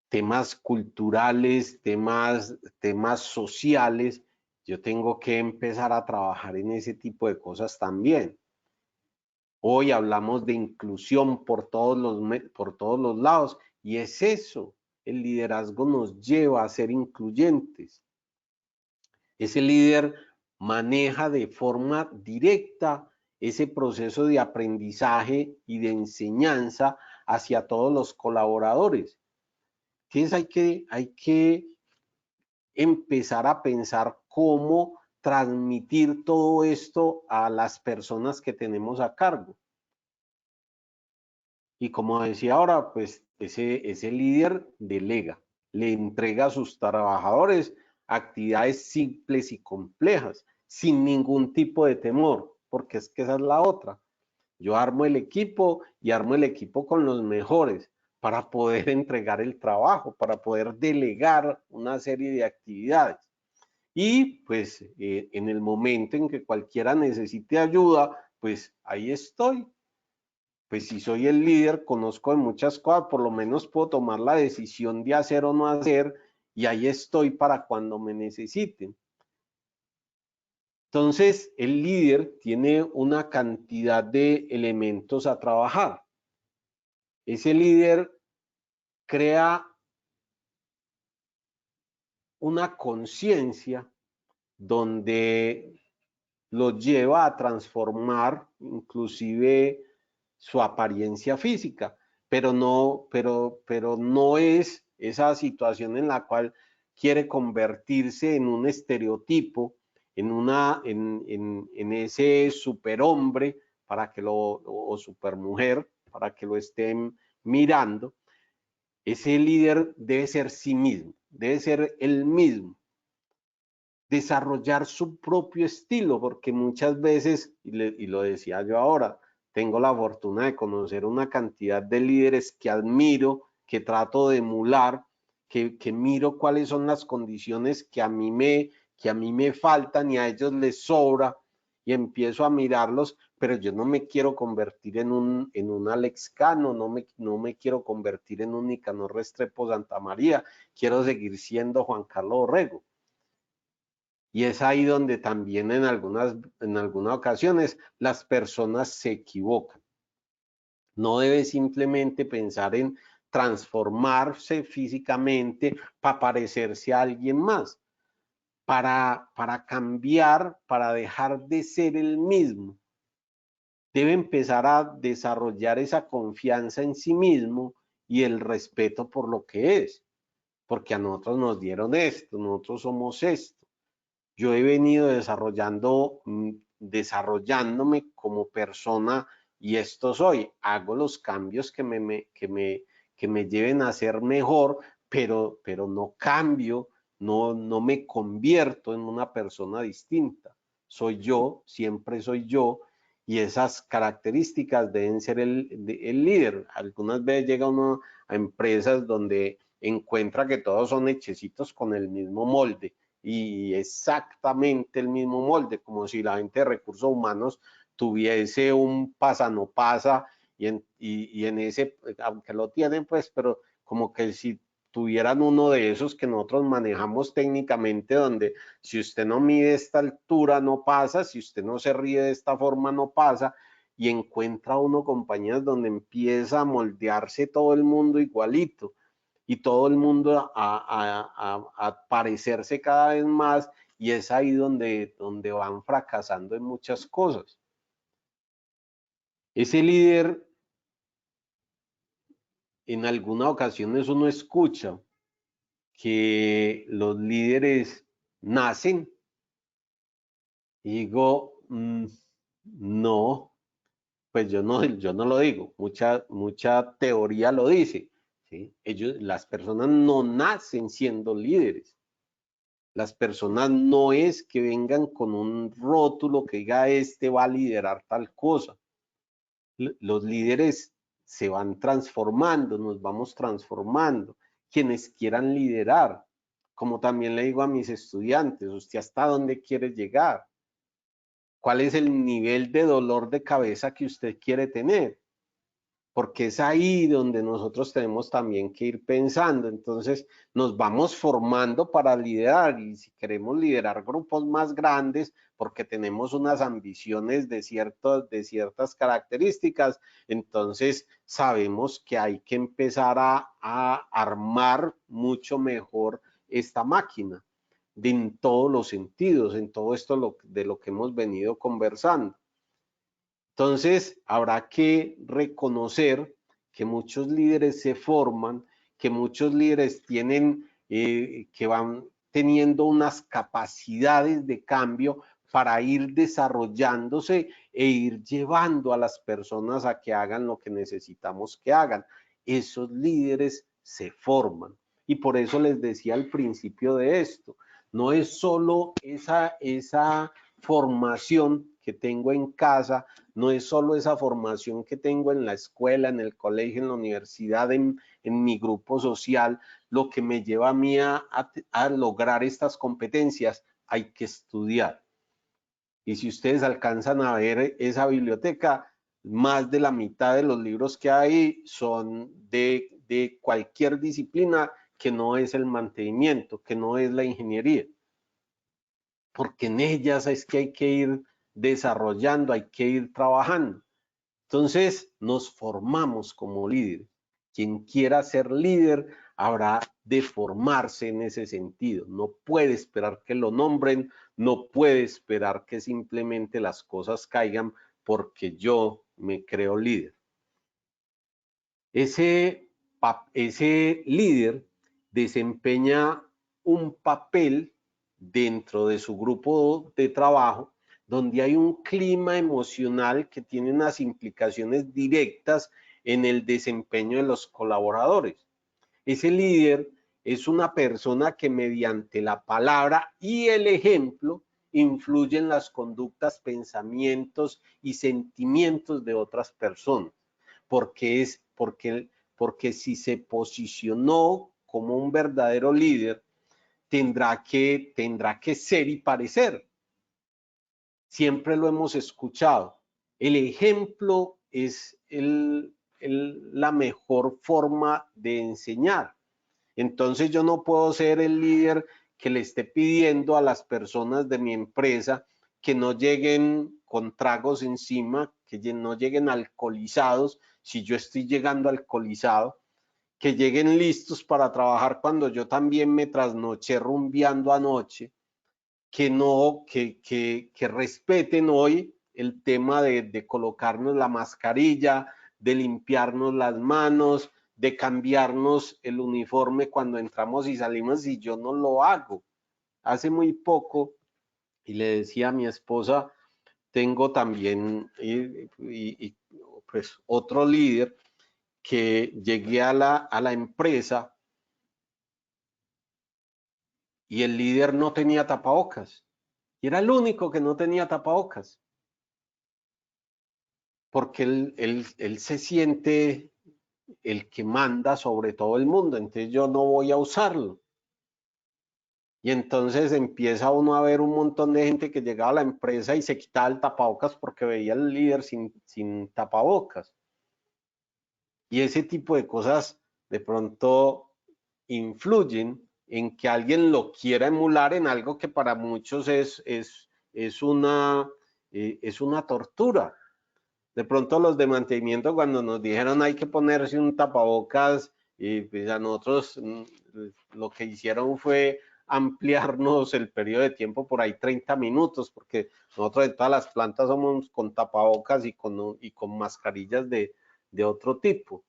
Temas culturales, temas sociales, yo tengo que empezar a trabajar en ese tipo de cosas también. Hoy hablamos de inclusión por todos los lados, y es eso, el liderazgo nos lleva a ser incluyentes. Ese líder maneja de forma directa ese proceso de aprendizaje y de enseñanza hacia todos los colaboradores. Entonces hay que empezar a pensar cómo transmitir todo esto a las personas que tenemos a cargo. Y como decía ahora, pues ese líder delega, le entrega a sus trabajadores actividades simples y complejas, sin ningún tipo de temor, porque es que esa es la otra. Yo armo el equipo y armo el equipo con los mejores para poder entregar el trabajo, para poder delegar una serie de actividades. Y pues en el momento en que cualquiera necesite ayuda, pues ahí estoy. Pues si soy el líder, conozco de muchas cosas, por lo menos puedo tomar la decisión de hacer o no hacer, y ahí estoy para cuando me necesiten. Entonces, el líder tiene una cantidad de elementos a trabajar. Ese líder crea una conciencia donde lo lleva a transformar inclusive su apariencia física, pero no es esa situación en la cual quiere convertirse en un estereotipo, en ese superhombre o supermujer para que lo estén mirando. Ese líder debe ser sí mismo, debe ser él mismo, desarrollar su propio estilo, porque muchas veces, y lo decía yo ahora, tengo la fortuna de conocer una cantidad de líderes que admiro, que trato de emular, que miro cuáles son las condiciones que a mí me faltan y a ellos les sobra, y empiezo a mirarlos, pero yo no me quiero convertir en un Alex Cano, no me quiero convertir en un Nicanor Restrepo Santamaría, quiero seguir siendo Juan Carlos Orrego. Y es ahí donde también en algunas ocasiones las personas se equivocan. No debe simplemente pensar en transformarse físicamente para parecerse a alguien más. para cambiar, para dejar de ser el mismo, debe empezar a desarrollar esa confianza en sí mismo y el respeto por lo que es, porque a nosotros nos dieron esto, nosotros somos esto. Yo he venido desarrollándome como persona y esto soy. Hago los cambios que me lleven a ser mejor, pero no cambio, no me convierto en una persona distinta. Soy yo, siempre soy yo, y esas características deben ser el líder. Algunas veces llega uno a empresas donde encuentra que todos son hechecitos con el mismo molde y exactamente el mismo molde, como si la gente de recursos humanos tuviese un pasa no pasa y en ese, aunque lo tienen pues, pero como que si tuvieran uno de esos que nosotros manejamos técnicamente, donde si usted no mide esta altura no pasa, si usted no se ríe de esta forma no pasa, y encuentra uno compañías donde empieza a moldearse todo el mundo igualito y todo el mundo a parecerse cada vez más, y es ahí donde van fracasando en muchas cosas. Ese líder, en algunas ocasiones uno escucha que los líderes nacen y digo, no, pues yo no lo digo, mucha teoría lo dice, ¿sí? Las personas no nacen siendo líderes. Las personas no es que vengan con un rótulo que diga este va a liderar tal cosa. Los líderes se van transformando, nos vamos transformando. Quienes quieran liderar, como también le digo a mis estudiantes, ¿usted hasta dónde quiere llegar? ¿Cuál es el nivel de dolor de cabeza que usted quiere tener? Porque es ahí donde nosotros tenemos también que ir pensando. Entonces nos vamos formando para liderar, y si queremos liderar grupos más grandes porque tenemos unas ambiciones de ciertas características, entonces sabemos que hay que empezar a armar mucho mejor esta máquina en todos los sentidos, en todo esto de lo que hemos venido conversando. Entonces, habrá que reconocer que muchos líderes se forman, que muchos líderes que van teniendo unas capacidades de cambio para ir desarrollándose e ir llevando a las personas a que hagan lo que necesitamos que hagan. Esos líderes se forman. Y por eso les decía al principio de esto, no es solo esa formación que tengo en casa, no es solo esa formación que tengo en la escuela, en el colegio, en la universidad, en mi grupo social, lo que me lleva a mí a lograr estas competencias. Hay que estudiar. Y si ustedes alcanzan a ver esa biblioteca, más de la mitad de los libros que hay son de cualquier disciplina que no es el mantenimiento, que no es la ingeniería. Porque en ellas es que hay que ir desarrollando, hay que ir trabajando. Entonces nos formamos como líderes. Quien quiera ser líder habrá de formarse en ese sentido. No puede esperar que lo nombren, no puede esperar que simplemente las cosas caigan porque yo me creo líder. Ese líder desempeña un papel dentro de su grupo de trabajo donde hay un clima emocional que tiene unas implicaciones directas en el desempeño de los colaboradores. Ese líder es una persona que mediante la palabra y el ejemplo influye en las conductas, pensamientos y sentimientos de otras personas, porque si se posicionó como un verdadero líder, tendrá que ser y parecer. Siempre lo hemos escuchado. El ejemplo es la mejor forma de enseñar. Entonces yo no puedo ser el líder que le esté pidiendo a las personas de mi empresa que no lleguen con tragos encima, que no lleguen alcoholizados, si yo estoy llegando alcoholizado, que lleguen listos para trabajar cuando yo también me trasnoché rumbeando anoche. que respeten hoy el tema de colocarnos la mascarilla, de limpiarnos las manos, de cambiarnos el uniforme cuando entramos y salimos, y yo no lo hago. Hace muy poco, y le decía a mi esposa, tengo también pues otro líder que llegué a la empresa y el líder no tenía tapabocas. Y era el único que no tenía tapabocas. Porque él se siente el que manda sobre todo el mundo, entonces yo no voy a usarlo. Y entonces empieza uno a ver un montón de gente que llegaba a la empresa y se quitaba el tapabocas porque veía al líder sin tapabocas. Y ese tipo de cosas de pronto influyen en que alguien lo quiera emular en algo que para muchos es una tortura. De pronto los de mantenimiento cuando nos dijeron hay que ponerse un tapabocas, y pues a nosotros lo que hicieron fue ampliarnos el periodo de tiempo por ahí 30 minutos, porque nosotros en todas las plantas somos con tapabocas y con mascarillas de otro tipo.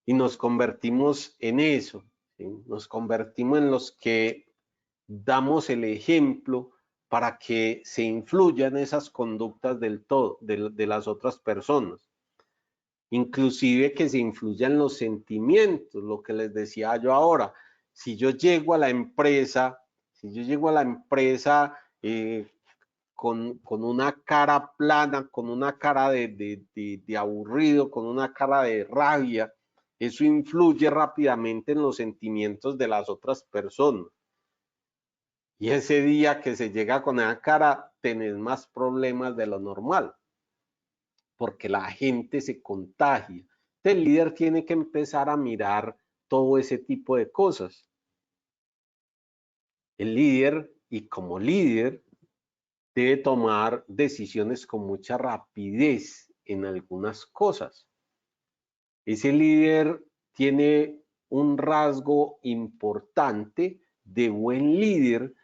Y nos convertimos en eso, ¿sí? Nos convertimos en los que damos el ejemplo para que se influyan esas conductas de las otras personas. Inclusive que se influyan los sentimientos, lo que les decía yo ahora. Si yo llego a la empresa, con una cara plana, con una cara de aburrido, con una cara de rabia, eso influye rápidamente en los sentimientos de las otras personas. Y ese día que se llega con esa cara, tenés más problemas de lo normal, porque la gente se contagia. Entonces, el líder tiene que empezar a mirar todo ese tipo de cosas. El líder, y como líder, debe tomar decisiones con mucha rapidez en algunas cosas. Ese líder tiene un rasgo importante de buen líder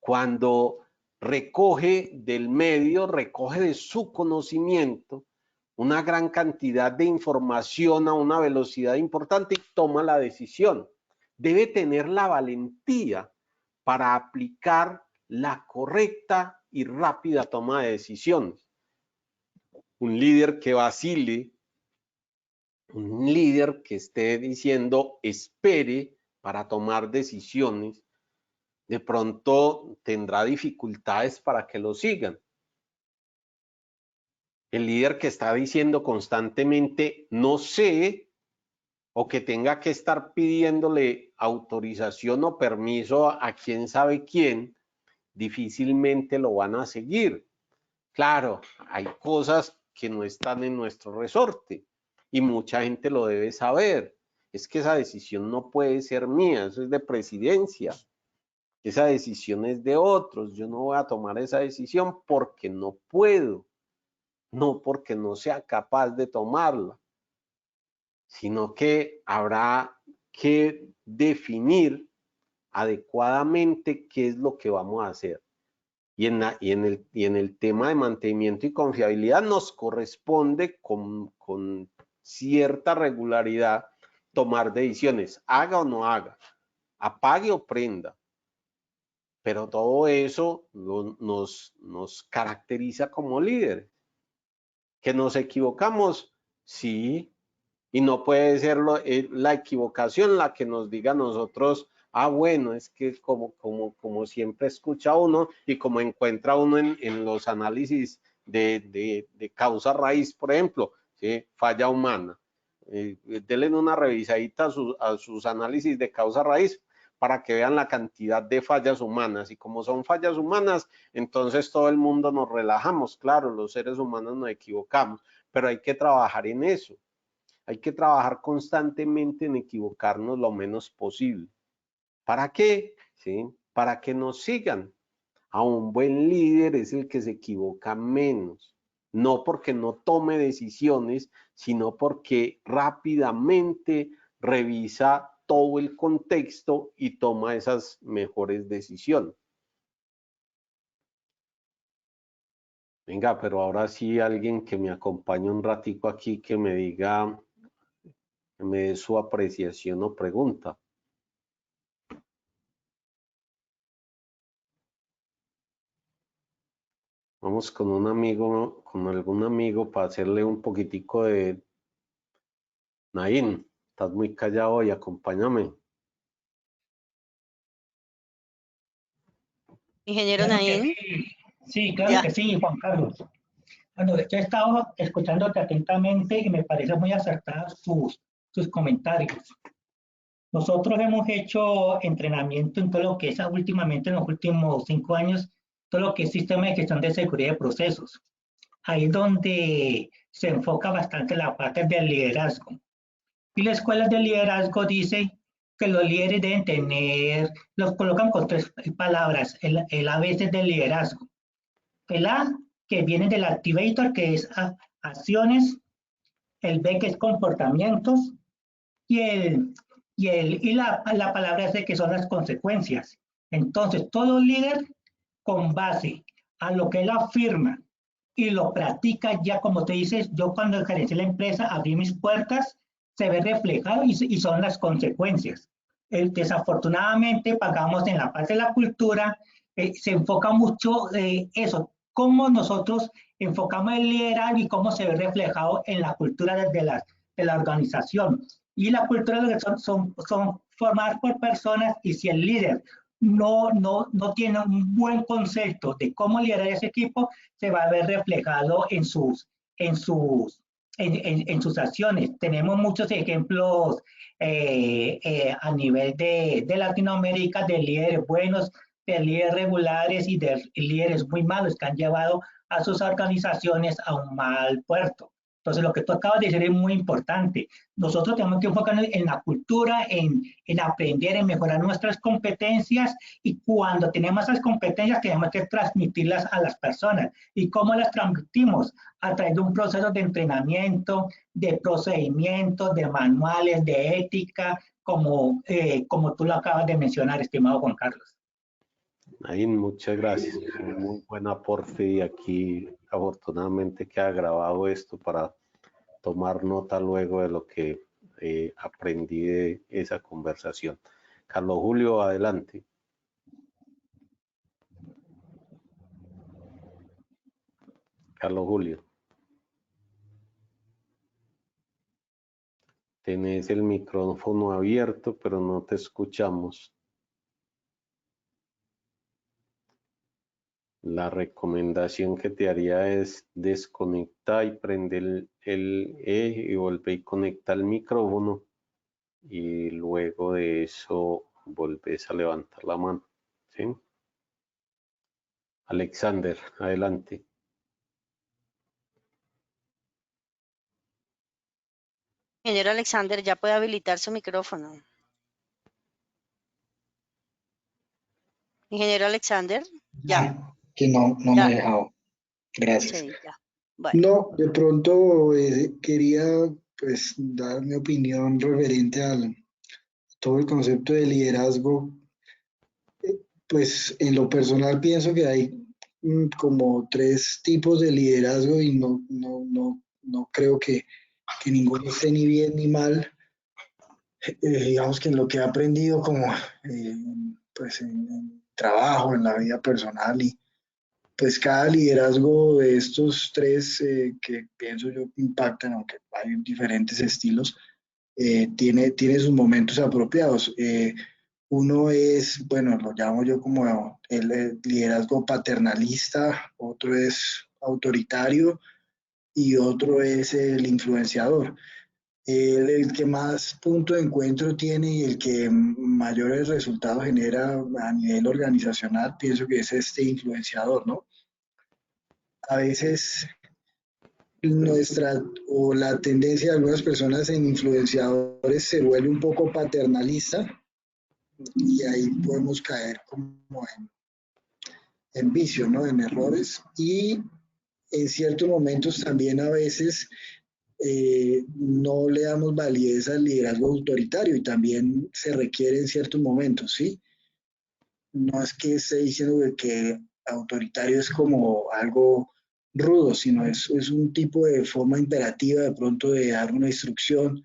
cuando recoge del medio, recoge de su conocimiento una gran cantidad de información a una velocidad importante y toma la decisión. Debe tener la valentía para aplicar la correcta y rápida toma de decisiones. Un líder que vacile, un líder que esté diciendo espere para tomar decisiones, de pronto tendrá dificultades para que lo sigan. El líder que está diciendo constantemente no sé, o que tenga que estar pidiéndole autorización o permiso a quién sabe quién, difícilmente lo van a seguir. Claro, hay cosas que no están en nuestro resorte y mucha gente lo debe saber. Es que esa decisión no puede ser mía, eso es de presidencia. Esa decisión es de otros. Yo no voy a tomar esa decisión porque no puedo, no porque no sea capaz de tomarla, sino que habrá que definir adecuadamente qué es lo que vamos a hacer. Y en el tema de mantenimiento y confiabilidad nos corresponde con cierta regularidad tomar decisiones, haga o no haga, apague o prenda. Pero todo eso nos caracteriza como líderes. ¿Que nos equivocamos? Sí, y no puede ser la equivocación la que nos diga a nosotros, bueno, es que como siempre escucha uno y como encuentra uno en los análisis de causa raíz, por ejemplo, ¿sí? Falla humana. Denle una revisadita a sus análisis de causa raíz para que vean la cantidad de fallas humanas. Y como son fallas humanas, entonces todo el mundo nos relajamos. Claro, los seres humanos nos equivocamos, pero hay que trabajar en eso. Hay que trabajar constantemente en equivocarnos lo menos posible. ¿Para qué? ¿Sí? Para que nos sigan. A un buen líder es el que se equivoca menos. No porque no tome decisiones, sino porque rápidamente revisa todo el contexto y toma esas mejores decisiones. Venga, pero ahora sí alguien que me acompañe un ratico aquí, que me diga, que me dé su apreciación o pregunta. Vamos con un amigo, con algún amigo para hacerle un poquitico de... Naín, estás muy callado hoy, acompáñame. Ingeniero Claro que Naín, sí, sí, claro ya. que sí, Juan Carlos. Bueno, yo he estado escuchándote atentamente y me parecen muy acertados sus comentarios. Nosotros hemos hecho entrenamiento en todo lo que es últimamente en los últimos 5 años, todo lo que es sistema de gestión de seguridad de procesos. Ahí es donde se enfoca bastante la parte del liderazgo. Y la escuela de liderazgo dice que los líderes deben tener, los colocan con 3 palabras, el ABC del liderazgo. El A, que viene del activator, que es acciones, el B, que es comportamientos, y, la palabra C, que son las consecuencias. Entonces, todo líder, con base a lo que él afirma y lo practica, ya como te dices, yo cuando gerencié la empresa, abrí mis puertas, se ve reflejado y son las consecuencias. Desafortunadamente, pagamos en la parte de la cultura, se enfoca mucho eso, cómo nosotros enfocamos el liderazgo y cómo se ve reflejado en la cultura de la organización. Y la cultura son formadas por personas, y si el líder no tiene un buen concepto de cómo liderar ese equipo, se va a ver reflejado en sus, en sus acciones. Tenemos muchos ejemplos a nivel de Latinoamérica de líderes buenos, de líderes regulares y de líderes muy malos que han llevado a sus organizaciones a un mal puerto. Entonces, lo que tú acabas de decir es muy importante. Nosotros tenemos que enfocarnos en la cultura, en aprender, en mejorar nuestras competencias, y cuando tenemos esas competencias tenemos que transmitirlas a las personas. ¿Y cómo las transmitimos? A través de un proceso de entrenamiento, de procedimientos, de manuales, de ética, como tú lo acabas de mencionar, estimado Juan Carlos. Naín, muchas gracias. Muy buen aporte y aquí afortunadamente queda grabado esto para tomar nota luego de lo que aprendí de esa conversación. Carlos Julio, adelante. Carlos Julio. Tenés el micrófono abierto, pero no te escuchamos. La recomendación que te haría es desconectar y prender el eje y volver y conectar el micrófono, y luego de eso volvés a levantar la mano. ¿Sí? Alexander, adelante. Ingeniero Alexander, ya puede habilitar su micrófono. Ingeniero Alexander, ya. Que no me Ya. ha dejado. Gracias. Sí, ya. Bueno. No, de pronto quería pues dar mi opinión referente al todo el concepto de liderazgo. Pues en lo personal pienso que hay como 3 tipos de liderazgo y no creo que ninguno esté ni bien ni mal. Digamos que en lo que he aprendido como pues en trabajo, en la vida personal, y pues cada liderazgo de estos 3 que pienso yo que impactan, aunque hay diferentes estilos, tiene sus momentos apropiados. Uno es, bueno, lo llamo yo como el liderazgo paternalista, otro es autoritario y otro es el influenciador. El que más punto de encuentro tiene y el que mayores resultados genera a nivel organizacional, pienso que es este influenciador, ¿no? A veces la tendencia de algunas personas en influenciadores se vuelve un poco paternalista, y ahí podemos caer como en vicio, ¿no? En errores, y en ciertos momentos también a veces no le damos validez al liderazgo autoritario, y también se requiere en ciertos momentos, ¿sí? No es que esté diciendo que autoritario es como algo rudo, sino es un tipo de forma imperativa de pronto de dar una instrucción.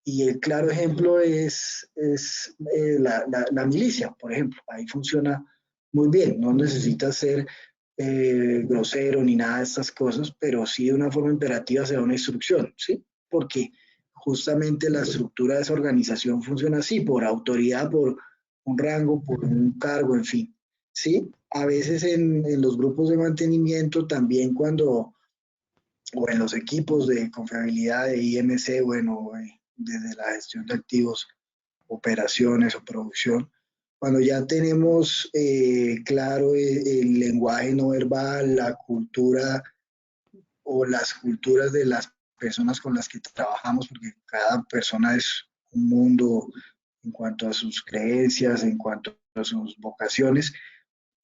Y el claro ejemplo es la milicia, por ejemplo. Ahí funciona muy bien, no necesitas ser grosero ni nada de estas cosas, pero sí de una forma imperativa se da una instrucción, ¿sí? Porque justamente la estructura de esa organización funciona así, por autoridad, por un rango, por un cargo, en fin, ¿sí? A veces en los grupos de mantenimiento también cuando, o en los equipos de confiabilidad de IMC, bueno, desde la gestión de activos, operaciones o producción, cuando ya tenemos claro el lenguaje no verbal, la cultura o las culturas de las personas con las que trabajamos, porque cada persona es un mundo en cuanto a sus creencias, en cuanto a sus vocaciones,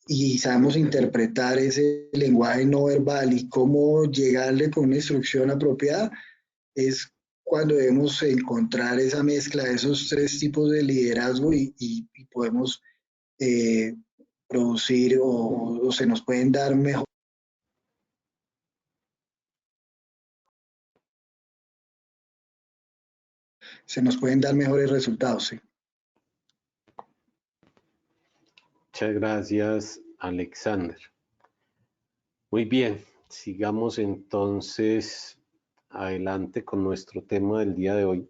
y sabemos interpretar ese lenguaje no verbal y cómo llegarle con una instrucción apropiada, es cuando debemos encontrar esa mezcla de esos tres tipos de liderazgo y podemos eh, producir o se nos pueden dar mejor. Se nos pueden dar mejores resultados. ¿Sí? Muchas gracias, Alexander. Muy bien, sigamos entonces adelante con nuestro tema del día de hoy.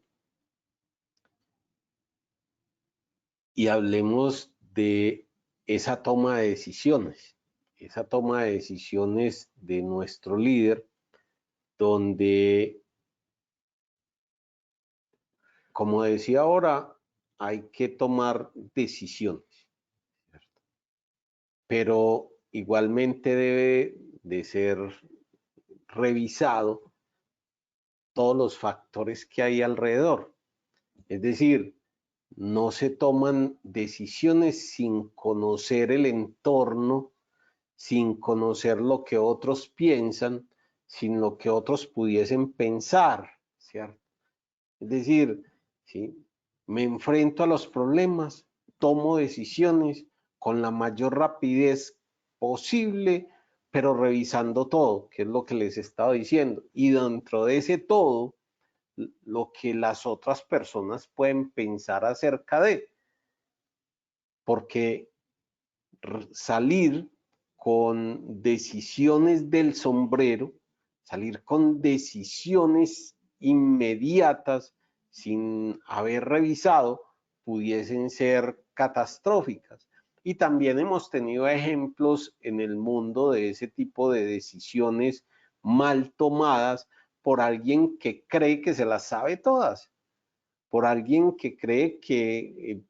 Y hablemos de esa toma de decisiones de nuestro líder, donde, como decía ahora, hay que tomar decisiones, ¿cierto? Pero igualmente debe de ser revisado todos los factores que hay alrededor. Es decir, no se toman decisiones sin conocer el entorno, sin conocer lo que otros piensan, sin lo que otros pudiesen pensar, ¿cierto? Es decir, ¿sí? Me enfrento a los problemas, tomo decisiones con la mayor rapidez posible, pero revisando todo, que es lo que les estaba diciendo. Y dentro de ese todo, lo que las otras personas pueden pensar acerca de. Porque salir con decisiones del sombrero, salir con decisiones inmediatas sin haber revisado, pudiesen ser catastróficas. Y también hemos tenido ejemplos en el mundo de ese tipo de decisiones mal tomadas por alguien que cree que se las sabe todas, por alguien que cree que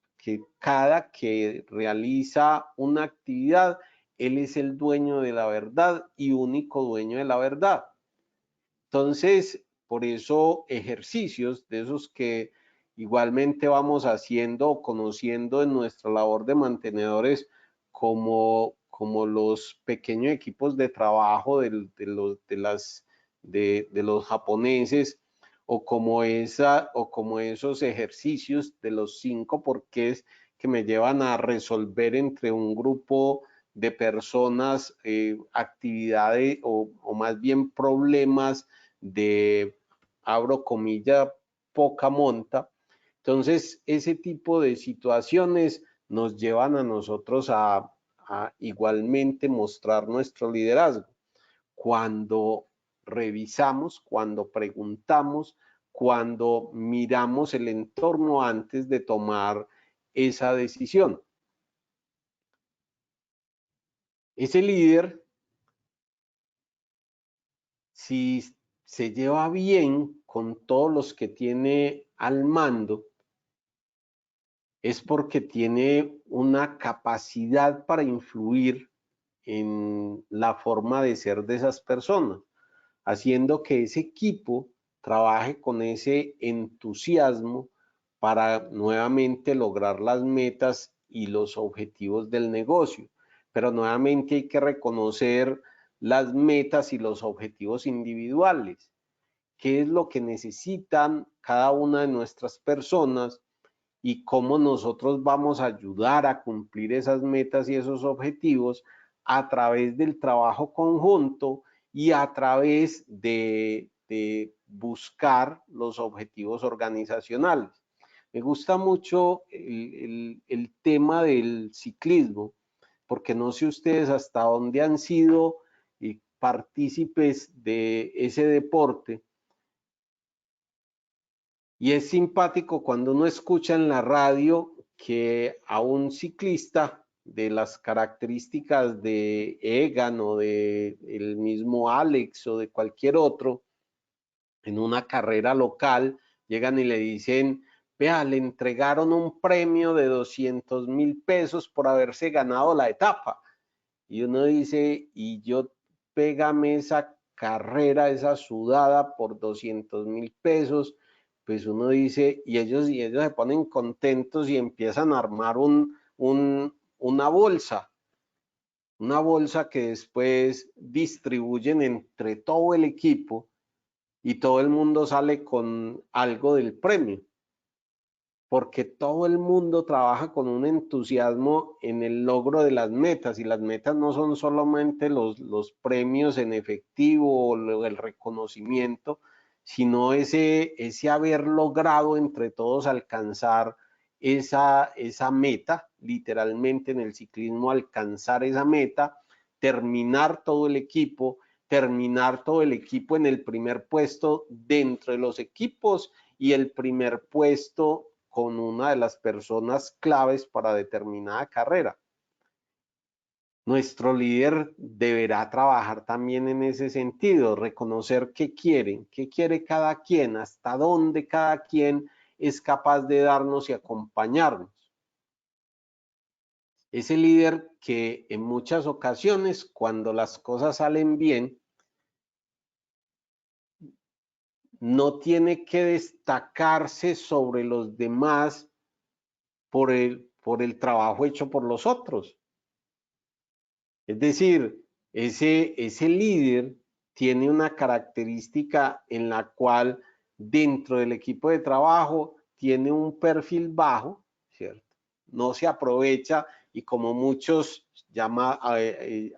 cada que realiza una actividad, él es el dueño de la verdad y único dueño de la verdad. Entonces, por eso ejercicios de esos que igualmente vamos haciendo o conociendo en nuestra labor de mantenedores, como los pequeños equipos de trabajo de los japoneses, o como esos ejercicios de los 5 porqués que me llevan a resolver entre un grupo de personas actividades o más bien problemas de, abro comilla, poca monta. Entonces, ese tipo de situaciones nos llevan a nosotros a igualmente mostrar nuestro liderazgo. Cuando revisamos, cuando preguntamos, cuando miramos el entorno antes de tomar esa decisión. Ese líder, si se lleva bien con todos los que tiene al mando, es porque tiene una capacidad para influir en la forma de ser de esas personas, haciendo que ese equipo trabaje con ese entusiasmo para nuevamente lograr las metas y los objetivos del negocio. Pero nuevamente hay que reconocer las metas y los objetivos individuales. ¿Qué es lo que necesitan cada una de nuestras personas y cómo nosotros vamos a ayudar a cumplir esas metas y esos objetivos a través del trabajo conjunto y a través de buscar los objetivos organizacionales. Me gusta mucho el tema del ciclismo, porque no sé ustedes hasta dónde han sido partícipes de ese deporte. Y es simpático cuando uno escucha en la radio que a un ciclista de las características de Egan o de el mismo Alex o de cualquier otro, en una carrera local, llegan y le dicen, vea, le entregaron un premio de 200.000 pesos por haberse ganado la etapa. Y uno dice, y yo pégame esa carrera, esa sudada por 200.000 pesos, pues uno dice, y ellos se ponen contentos y empiezan a armar una bolsa que después distribuyen entre todo el equipo y todo el mundo sale con algo del premio, porque todo el mundo trabaja con un entusiasmo en el logro de las metas, y las metas no son solamente los premios en efectivo o el reconocimiento, sino ese haber logrado entre todos alcanzar esa meta, literalmente en el ciclismo alcanzar esa meta, terminar todo el equipo en el primer puesto dentro de los equipos y el primer puesto con una de las personas claves para determinada carrera. Nuestro líder deberá trabajar también en ese sentido, reconocer qué quiere cada quien, hasta dónde cada quien es capaz de darnos y acompañarnos. Ese líder que en muchas ocasiones, cuando las cosas salen bien, no tiene que destacarse sobre los demás por el trabajo hecho por los otros. Es decir, ese líder tiene una característica en la cual dentro del equipo de trabajo tiene un perfil bajo, ¿cierto? No se aprovecha, y como muchos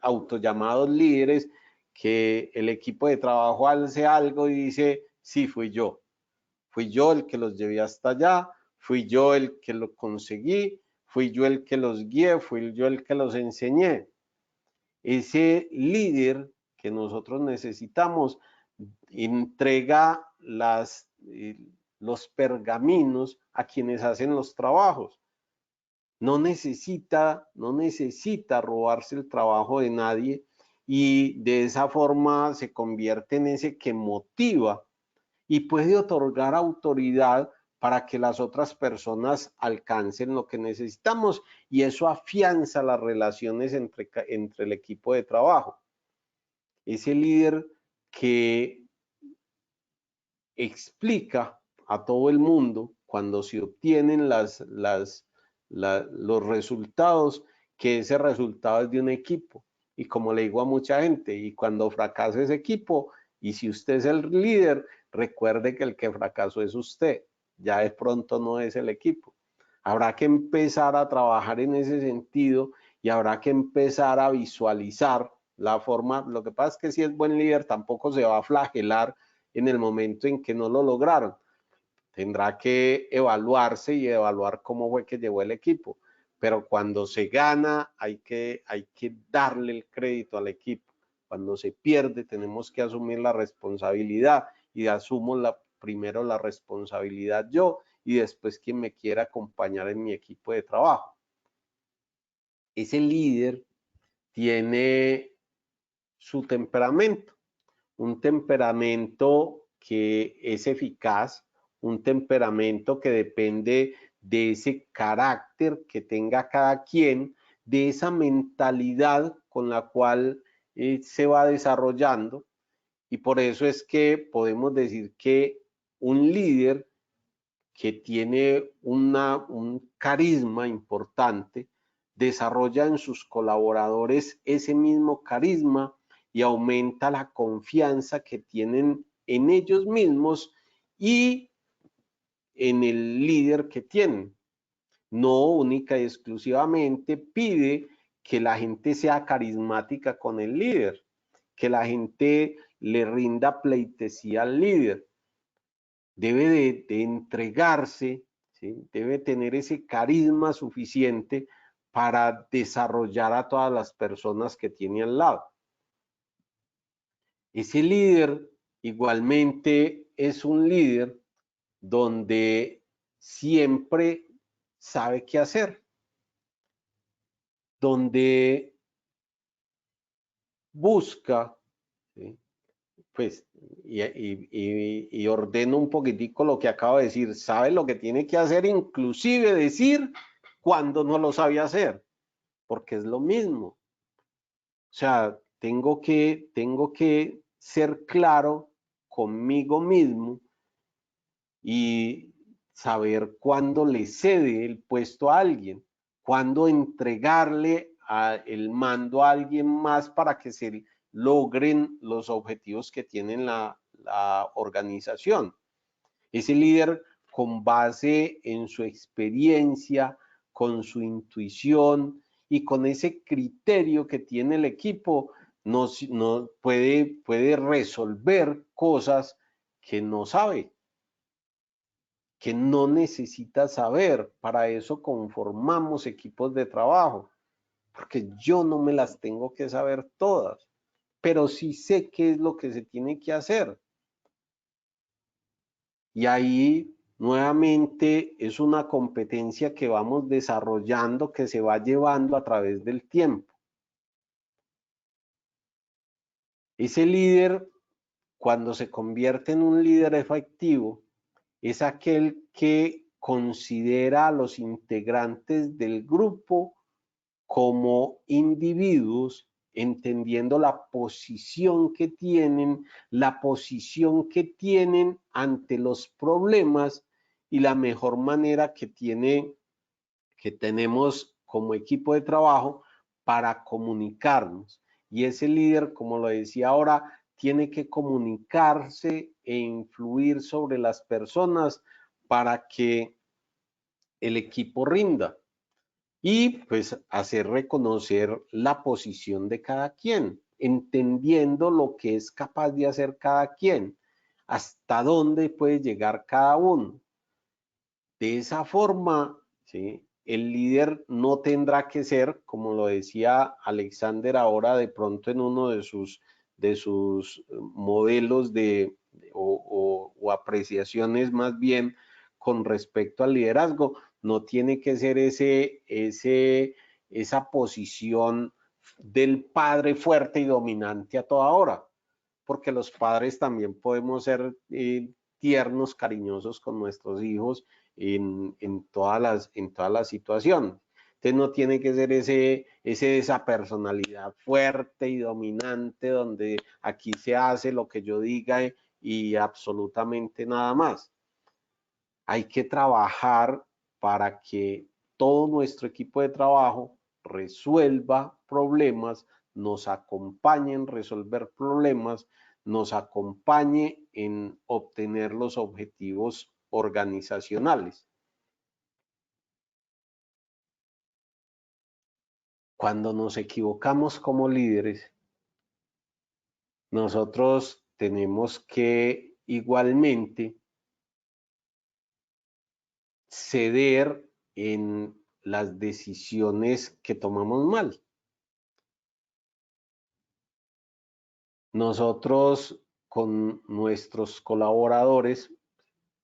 autollamados líderes, que el equipo de trabajo hace algo y dice, sí, fui yo el que los llevé hasta allá, fui yo el que lo conseguí, fui yo el que los guié, fui yo el que los enseñé. Ese líder que nosotros necesitamos entrega los pergaminos a quienes hacen los trabajos. No necesita robarse el trabajo de nadie, y de esa forma se convierte en ese que motiva y puede otorgar autoridad para que las otras personas alcancen lo que necesitamos, y eso afianza las relaciones entre el equipo de trabajo. Ese líder que explica a todo el mundo cuando se obtienen los resultados, que ese resultado es de un equipo, y como le digo a mucha gente, y cuando fracasa ese equipo, y si usted es el líder, recuerde que el que fracasó es usted, ya de pronto no es el equipo. Habrá que empezar a trabajar en ese sentido, y habrá que empezar a visualizar la forma. Lo que pasa es que si es buen líder tampoco se va a flagelar en el momento en que no lo lograron. Tendrá que evaluarse y evaluar cómo fue que llevó el equipo, pero cuando se gana hay que darle el crédito al equipo. Cuando se pierde tenemos que asumir la responsabilidad, y asumo primero la responsabilidad yo, y después quien me quiera acompañar en mi equipo de trabajo. Ese líder tiene su temperamento, un temperamento que es eficaz, un temperamento que depende de ese carácter que tenga cada quien, de esa mentalidad con la cual se va desarrollando, y por eso es que podemos decir que un líder que tiene un carisma importante desarrolla en sus colaboradores ese mismo carisma y aumenta la confianza que tienen en ellos mismos y en el líder que tienen. No única y exclusivamente pide que la gente sea carismática con el líder, que la gente le rinda pleitesía al líder. Debe de entregarse, ¿sí? Debe tener ese carisma suficiente para desarrollar a todas las personas que tiene al lado. Ese líder igualmente es un líder donde siempre sabe qué hacer, donde busca, ¿sí? Pues, y ordeno un poquitico lo que acabo de decir, sabe lo que tiene que hacer, inclusive decir cuando no lo sabe hacer, porque es lo mismo. O sea, tengo que ser claro conmigo mismo y saber cuándo le cede el puesto a alguien, cuándo entregarle el mando a alguien más para que se logren los objetivos que tiene la organización. Ese líder, con base en su experiencia, con su intuición y con ese criterio que tiene el equipo, puede resolver cosas que no sabe, que no necesita saber. Para eso conformamos equipos de trabajo, porque yo no me las tengo que saber todas, pero sí sé qué es lo que se tiene que hacer. Y ahí nuevamente es una competencia que vamos desarrollando, que se va llevando a través del tiempo. Ese líder, cuando se convierte en un líder efectivo, es aquel que considera a los integrantes del grupo como individuos, entendiendo la posición que tienen ante los problemas y la mejor manera que tenemos como equipo de trabajo para comunicarnos. Y ese líder, como lo decía ahora, tiene que comunicarse e influir sobre las personas para que el equipo rinda. Y pues hacer reconocer la posición de cada quien, entendiendo lo que es capaz de hacer cada quien, hasta dónde puede llegar cada uno. De esa forma, ¿sí?, el líder no tendrá que ser, como lo decía Alexander ahora, de pronto en uno de sus modelos o apreciaciones más bien con respecto al liderazgo, no tiene que ser esa posición del padre fuerte y dominante a toda hora, porque los padres también podemos ser tiernos, cariñosos con nuestros hijos en todas las situaciones. Entonces no tiene que ser esa personalidad fuerte y dominante donde aquí se hace lo que yo diga y absolutamente nada más. Hay que trabajar para que todo nuestro equipo de trabajo resuelva problemas, nos acompañe en resolver problemas, nos acompañe en obtener los objetivos organizacionales. Cuando nos equivocamos como líderes, nosotros tenemos que igualmente ceder en las decisiones que tomamos mal. Nosotros con nuestros colaboradores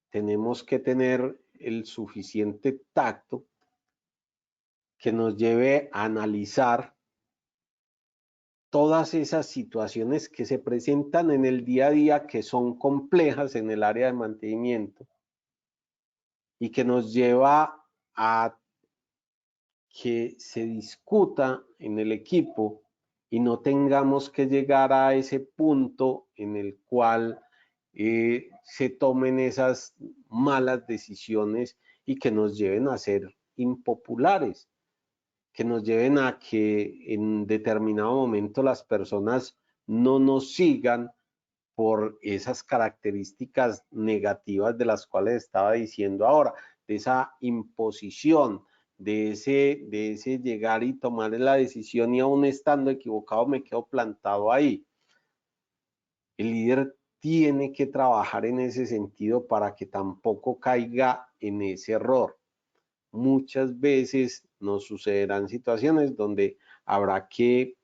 tenemos que tener el suficiente tacto que nos lleve a analizar todas esas situaciones que se presentan en el día a día, que son complejas en el área de mantenimiento y que nos lleva a que se discuta en el equipo y no tengamos que llegar a ese punto en el cual se tomen esas malas decisiones y que nos lleven a ser impopulares, que nos lleven a que en determinado momento las personas no nos sigan por esas características negativas de las cuales estaba diciendo ahora, de esa imposición, de ese llegar y tomar la decisión y aún estando equivocado me quedo plantado ahí. El líder tiene que trabajar en ese sentido para que tampoco caiga en ese error. Muchas veces nos sucederán situaciones donde habrá que,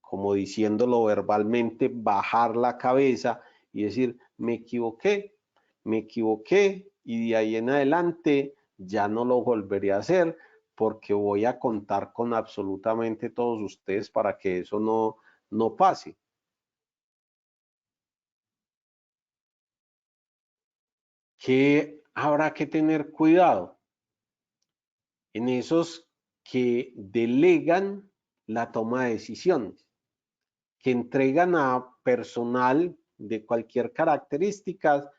como diciéndolo verbalmente, bajar la cabeza y decir, me equivoqué, y de ahí en adelante ya no lo volveré a hacer porque voy a contar con absolutamente todos ustedes para que eso no pase. ¿Qué habrá que tener cuidado? En esos que delegan la toma de decisiones, que entregan a personal de cualquier característica,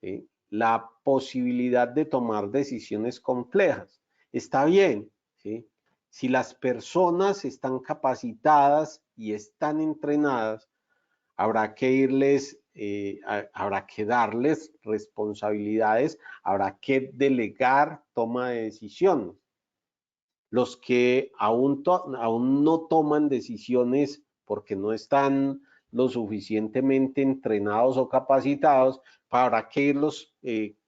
¿sí?, la posibilidad de tomar decisiones complejas. Está bien, ¿sí? Si las personas están capacitadas y están entrenadas, habrá que habrá que darles responsabilidades, habrá que delegar toma de decisiones. Los que aún no toman decisiones porque no están lo suficientemente entrenados o capacitados, habrá que irlos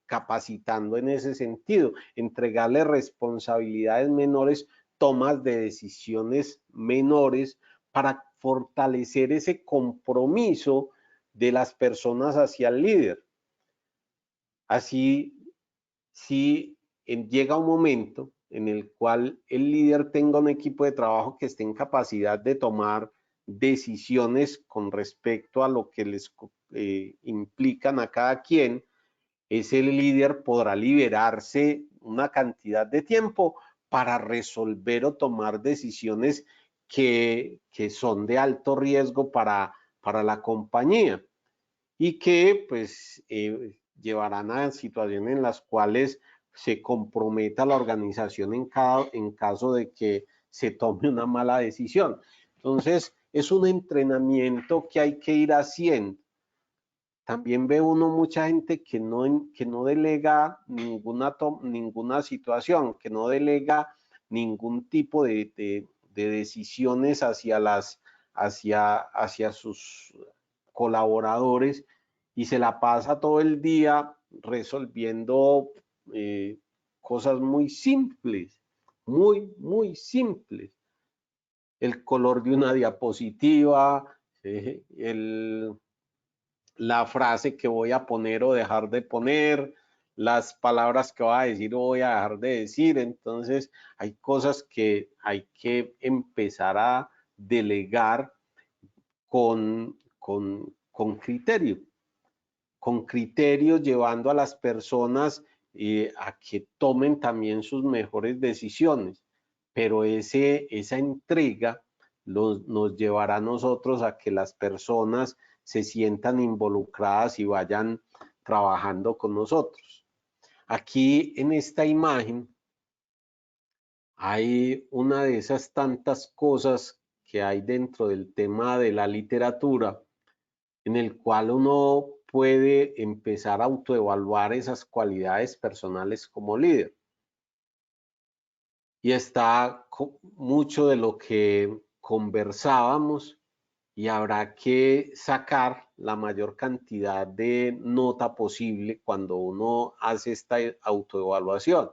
capacitando en ese sentido, entregarles responsabilidades menores, tomas de decisiones menores para fortalecer ese compromiso de las personas hacia el líder. Así, si llega un momento en el cual el líder tenga un equipo de trabajo que esté en capacidad de tomar decisiones con respecto a lo que les implican a cada quien, ese líder podrá liberarse una cantidad de tiempo para resolver o tomar decisiones que son de alto riesgo para la compañía y que pues llevarán a situaciones en las cuales se comprometa la organización en caso de que se tome una mala decisión. Entonces, es un entrenamiento que hay que ir haciendo. También ve uno mucha gente que no delega ninguna situación, que no delega ningún tipo de decisiones hacia sus colaboradores y se la pasa todo el día resolviendo cosas muy simples, muy simples. El color de una diapositiva, la frase que voy a poner o dejar de poner, las palabras que voy a decir o voy a dejar de decir. Entonces, hay cosas que hay que empezar a delegar con criterio, llevando a las personas a que tomen también sus mejores decisiones. Pero esa entrega nos llevará a nosotros a que las personas se sientan involucradas y vayan trabajando con nosotros. Aquí en esta imagen hay una de esas tantas cosas que hay dentro del tema de la literatura, en el cual uno puede empezar a autoevaluar esas cualidades personales como líder. Y está mucho de lo que conversábamos y habrá que sacar la mayor cantidad de nota posible cuando uno hace esta autoevaluación.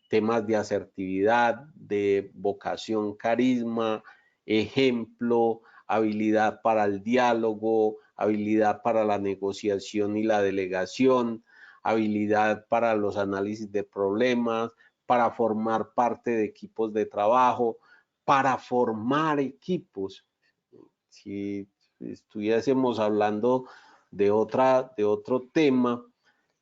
Temas de asertividad, de vocación, carisma, ejemplo, habilidad para el diálogo, habilidad para la negociación y la delegación, habilidad para los análisis de problemas, para formar parte de equipos de trabajo, para formar equipos. Si estuviésemos hablando de otro tema,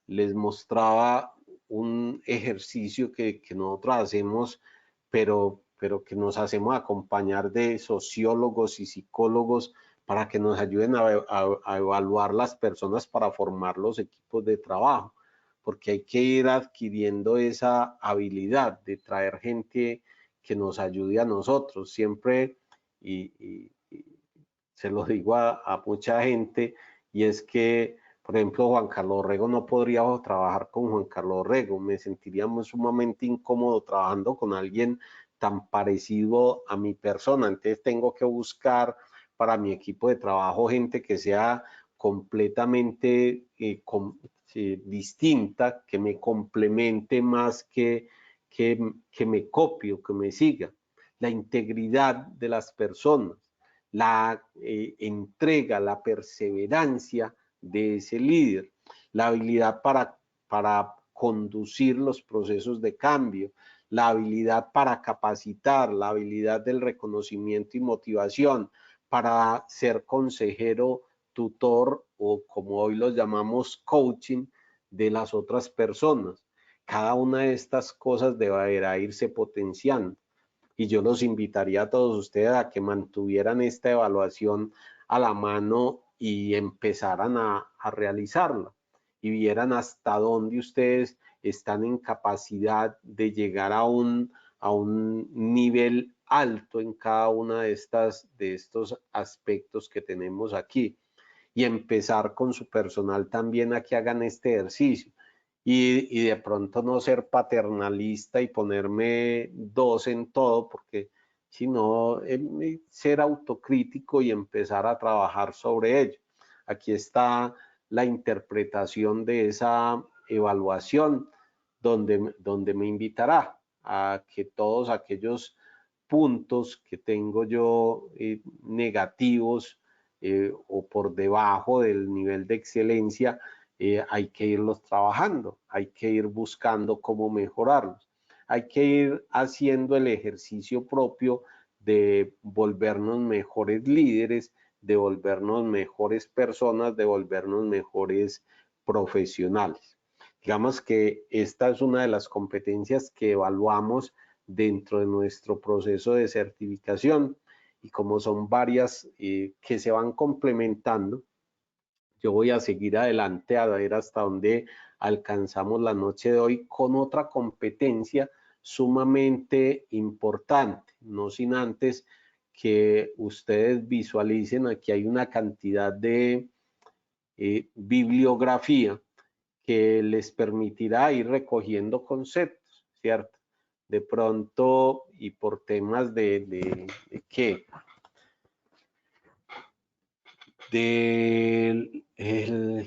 les mostraba un ejercicio que nosotros hacemos, pero que nos hacemos acompañar de sociólogos y psicólogos para que nos ayuden a evaluar las personas para formar los equipos de trabajo, porque hay que ir adquiriendo esa habilidad de traer gente que nos ayude a nosotros. Siempre, y se lo digo a mucha gente, y es que, por ejemplo, Juan Carlos Orrego, no podría trabajar con Juan Carlos Orrego, me sentiría sumamente incómodo trabajando con alguien tan parecido a mi persona. Entonces tengo que buscar para mi equipo de trabajo gente que sea completamente distinta, que me complemente más que me copie o que me siga. La integridad de las personas, la entrega, la perseverancia de ese líder, la habilidad para conducir los procesos de cambio, la habilidad para capacitar, la habilidad del reconocimiento y motivación, para ser consejero, tutor o como hoy los llamamos coaching de las otras personas. Cada una de estas cosas deberá irse potenciando. Y yo los invitaría a todos ustedes a que mantuvieran esta evaluación a la mano y empezaran a realizarla y vieran hasta dónde ustedes están en capacidad de llegar a un nivel alto en cada una de estos aspectos que tenemos aquí, y empezar con su personal también a que hagan este ejercicio. Y de pronto no ser paternalista y ponerme 2 en todo, porque sino ser autocrítico y empezar a trabajar sobre ello. Aquí está la interpretación de esa evaluación, donde me invitará a que todos aquellos puntos que tengo yo negativos o por debajo del nivel de excelencia, hay que irlos trabajando, hay que ir buscando cómo mejorarlos, hay que ir haciendo el ejercicio propio de volvernos mejores líderes, de volvernos mejores personas, de volvernos mejores profesionales. Digamos que esta es una de las competencias que evaluamos dentro de nuestro proceso de certificación, y como son varias que se van complementando, yo voy a seguir adelante a ver hasta dónde alcanzamos la noche de hoy con otra competencia sumamente importante, no sin antes que ustedes visualicen. Aquí hay una cantidad de bibliografía que les permitirá ir recogiendo conceptos, ¿cierto? De pronto, y por temas de ¿qué?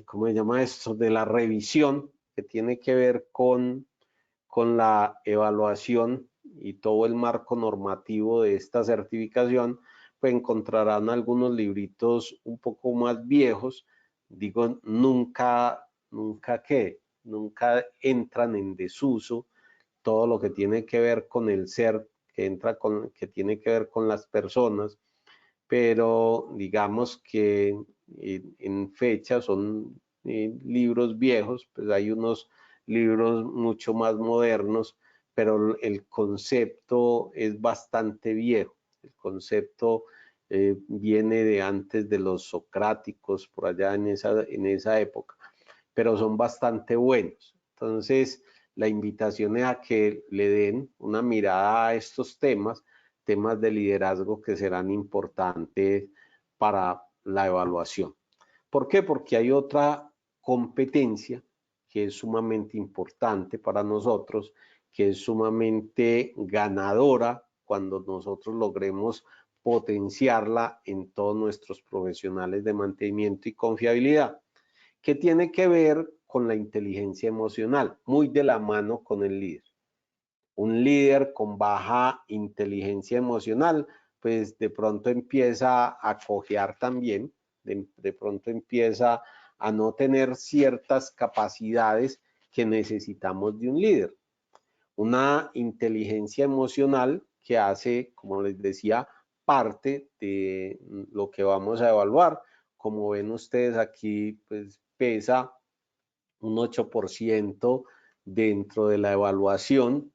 ¿Cómo se llama esto? De la revisión, que tiene que ver con la evaluación y todo el marco normativo de esta certificación, pues encontrarán algunos libritos un poco más viejos. Digo, nunca entran en desuso todo lo que tiene que ver con el ser, que tiene que ver con las personas, pero digamos que en fecha son libros viejos, pues hay unos libros mucho más modernos, pero el concepto es bastante viejo. El concepto viene de antes de los socráticos, por allá en esa época, pero son bastante buenos. Entonces, la invitación es a que le den una mirada a estos temas de liderazgo que serán importantes para la evaluación. ¿Por qué? Porque hay otra competencia que es sumamente importante para nosotros, que es sumamente ganadora cuando nosotros logremos potenciarla en todos nuestros profesionales de mantenimiento y confiabilidad, que tiene que ver con la inteligencia emocional, muy de la mano con el líder. Un líder con baja inteligencia emocional, pues de pronto empieza a cojear también, de pronto empieza a no tener ciertas capacidades que necesitamos de un líder. Una inteligencia emocional que hace, como les decía, parte de lo que vamos a evaluar. Como ven ustedes aquí, pues pesa un 8% dentro de la evaluación,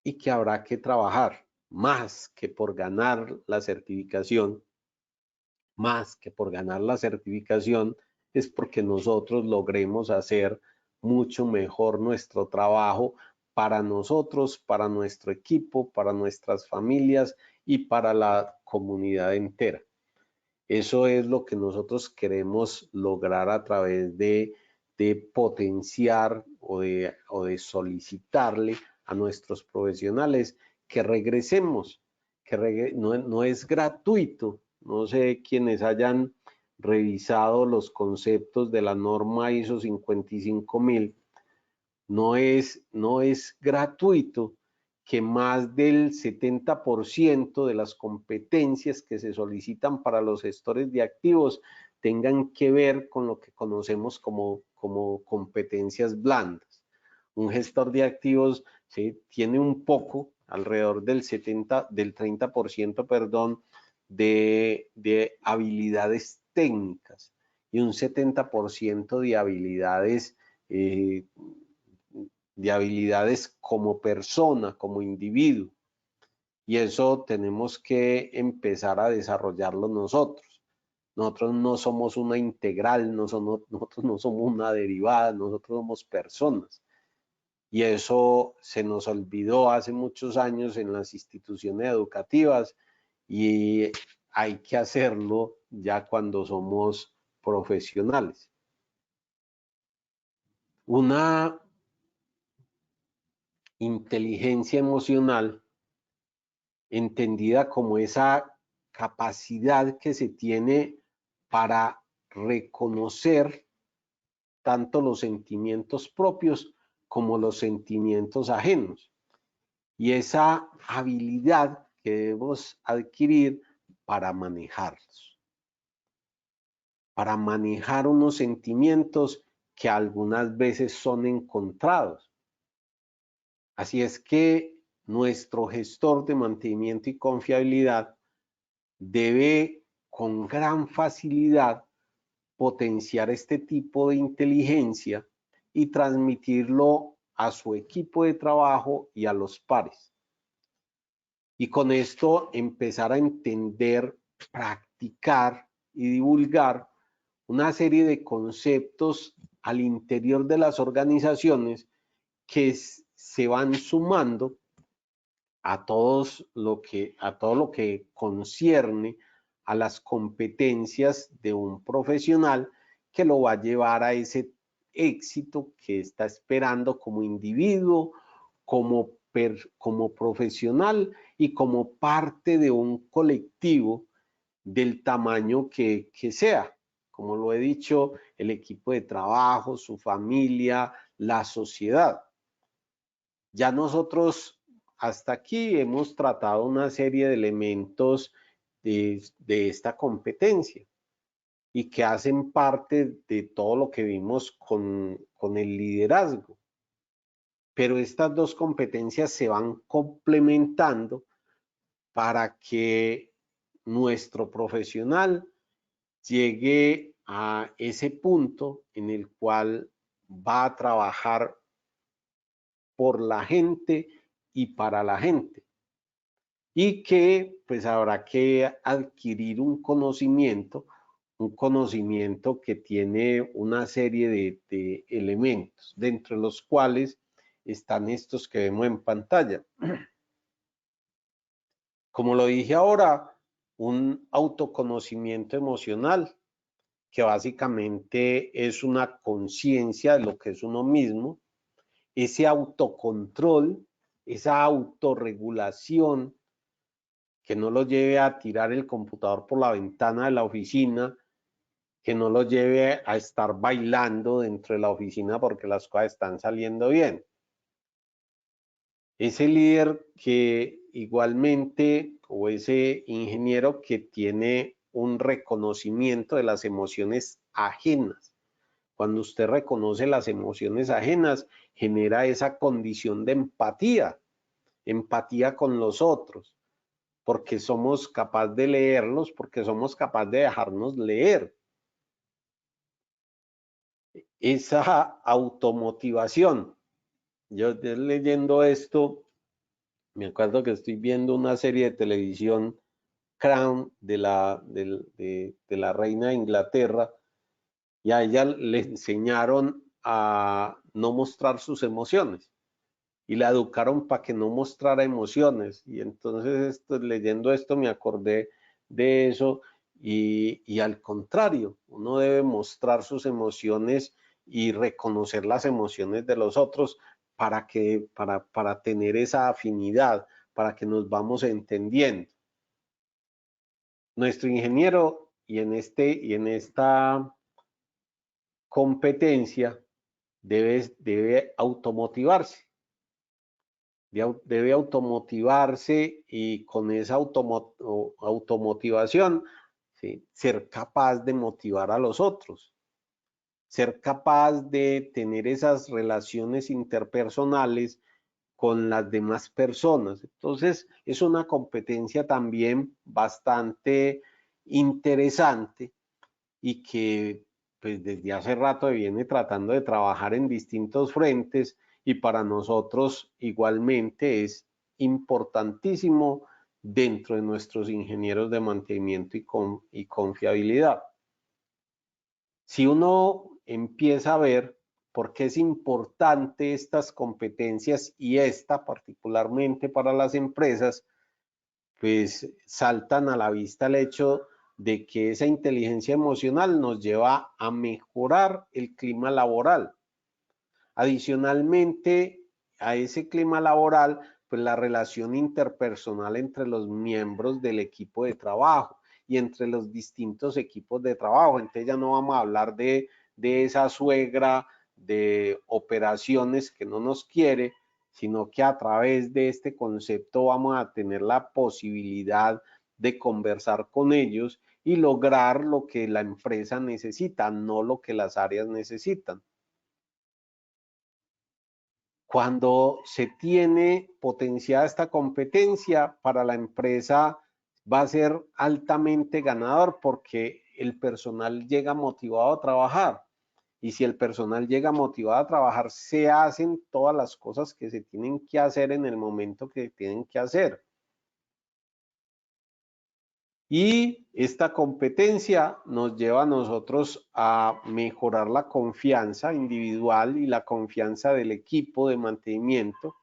y que habrá que trabajar más que por ganar la certificación, es porque nosotros logremos hacer mucho mejor nuestro trabajo para nosotros, para nuestro equipo, para nuestras familias y para la comunidad entera. Eso es lo que nosotros queremos lograr a través de potenciar o de solicitarle a nuestros profesionales que regresemos, no es gratuito. No sé quiénes hayan revisado los conceptos de la norma ISO 55000. No es gratuito que más del 70% de las competencias que se solicitan para los gestores de activos tengan que ver con lo que conocemos como competencias blandas. Un gestor de activos, ¿sí?, tiene un poco, alrededor del 30%, perdón, de habilidades técnicas y un 70% de habilidades como persona, como individuo. Y eso tenemos que empezar a desarrollarlo nosotros. Nosotros no somos una integral, nosotros no somos una derivada, nosotros somos personas. Y eso se nos olvidó hace muchos años en las instituciones educativas y hay que hacerlo ya cuando somos profesionales. Una inteligencia emocional, entendida como esa capacidad que se tiene para reconocer tanto los sentimientos propios como los sentimientos ajenos. Y esa habilidad que debemos adquirir para manejarlos. Para manejar unos sentimientos que algunas veces son encontrados. Así es que nuestro gestor de mantenimiento y confiabilidad debe con gran facilidad potenciar este tipo de inteligencia y transmitirlo a su equipo de trabajo y a los pares. Y con esto empezar a entender, practicar y divulgar una serie de conceptos al interior de las organizaciones que se van sumando a todo lo que concierne a las competencias de un profesional que lo va a llevar a ese éxito que está esperando como individuo, como profesional y como parte de un colectivo del tamaño que sea. Como lo he dicho, el equipo de trabajo, su familia, la sociedad. Ya nosotros hasta aquí hemos tratado una serie de elementos de esta competencia y que hacen parte de todo lo que vimos con el liderazgo. Pero estas dos competencias se van complementando para que nuestro profesional llegue a ese punto en el cual va a trabajar por la gente y para la gente. Y que pues habrá que adquirir un conocimiento que tiene una serie de elementos, de entre los cuales están estos que vemos en pantalla. Como lo dije ahora, un autoconocimiento emocional, que básicamente es una conciencia de lo que es uno mismo, ese autocontrol, esa autorregulación, que no lo lleve a tirar el computador por la ventana de la oficina, que no lo lleve a estar bailando dentro de la oficina porque las cosas están saliendo bien. Ese líder que igualmente, o ese ingeniero que tiene un reconocimiento de las emociones ajenas. Cuando usted reconoce las emociones ajenas, genera esa condición de empatía, empatía con los otros, porque somos capaces de leerlos, porque somos capaces de dejarnos leer. Esa automotivación. Yo leyendo esto, me acuerdo que estoy viendo una serie de televisión, Crown, de la reina de Inglaterra, y a ella le enseñaron a no mostrar sus emociones y la educaron para que no mostrara emociones. Y entonces leyendo esto me acordé de eso y al contrario, uno debe mostrar sus emociones y reconocer las emociones de los otros para tener esa afinidad, para que nos vamos entendiendo. nuestro ingeniero y en esta competencia debe automotivarse. Debe automotivarse y con esa automotivación, ¿sí?, ser capaz de motivar a los otros, ser capaz de tener esas relaciones interpersonales con las demás personas. Entonces, es una competencia también bastante interesante y que pues desde hace rato viene tratando de trabajar en distintos frentes, y para nosotros igualmente es importantísimo dentro de nuestros ingenieros de mantenimiento y confiabilidad. Si uno empieza a ver por qué es importante estas competencias y esta particularmente para las empresas, pues saltan a la vista el hecho de que esa inteligencia emocional nos lleva a mejorar el clima laboral. Adicionalmente a ese clima laboral, pues la relación interpersonal entre los miembros del equipo de trabajo y entre los distintos equipos de trabajo. Entonces ya no vamos a hablar de esa suegra de operaciones que no nos quiere, sino que a través de este concepto vamos a tener la posibilidad de conversar con ellos y lograr lo que la empresa necesita, no lo que las áreas necesitan. Cuando se tiene potenciada esta competencia, para la empresa va a ser altamente ganador porque el personal llega motivado a trabajar. Y si el personal llega motivado a trabajar, se hacen todas las cosas que se tienen que hacer en el momento que tienen que hacer. Y esta competencia nos lleva a nosotros a mejorar la confianza individual y la confianza del equipo de mantenimiento,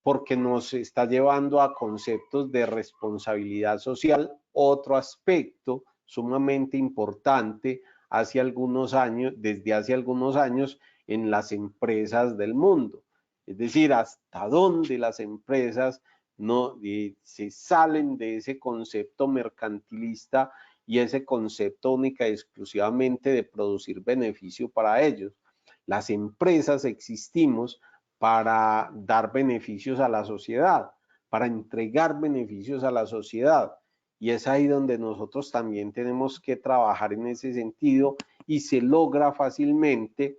porque nos está llevando a conceptos de responsabilidad social, otro aspecto sumamente importante desde hace algunos años en las empresas del mundo. Es decir, hasta dónde las empresas se salen de ese concepto mercantilista y ese concepto única y exclusivamente de producir beneficio para ellos. Las empresas existimos para dar beneficios a la sociedad, para entregar beneficios a la sociedad. Y es ahí donde nosotros también tenemos que trabajar en ese sentido, y se logra fácilmente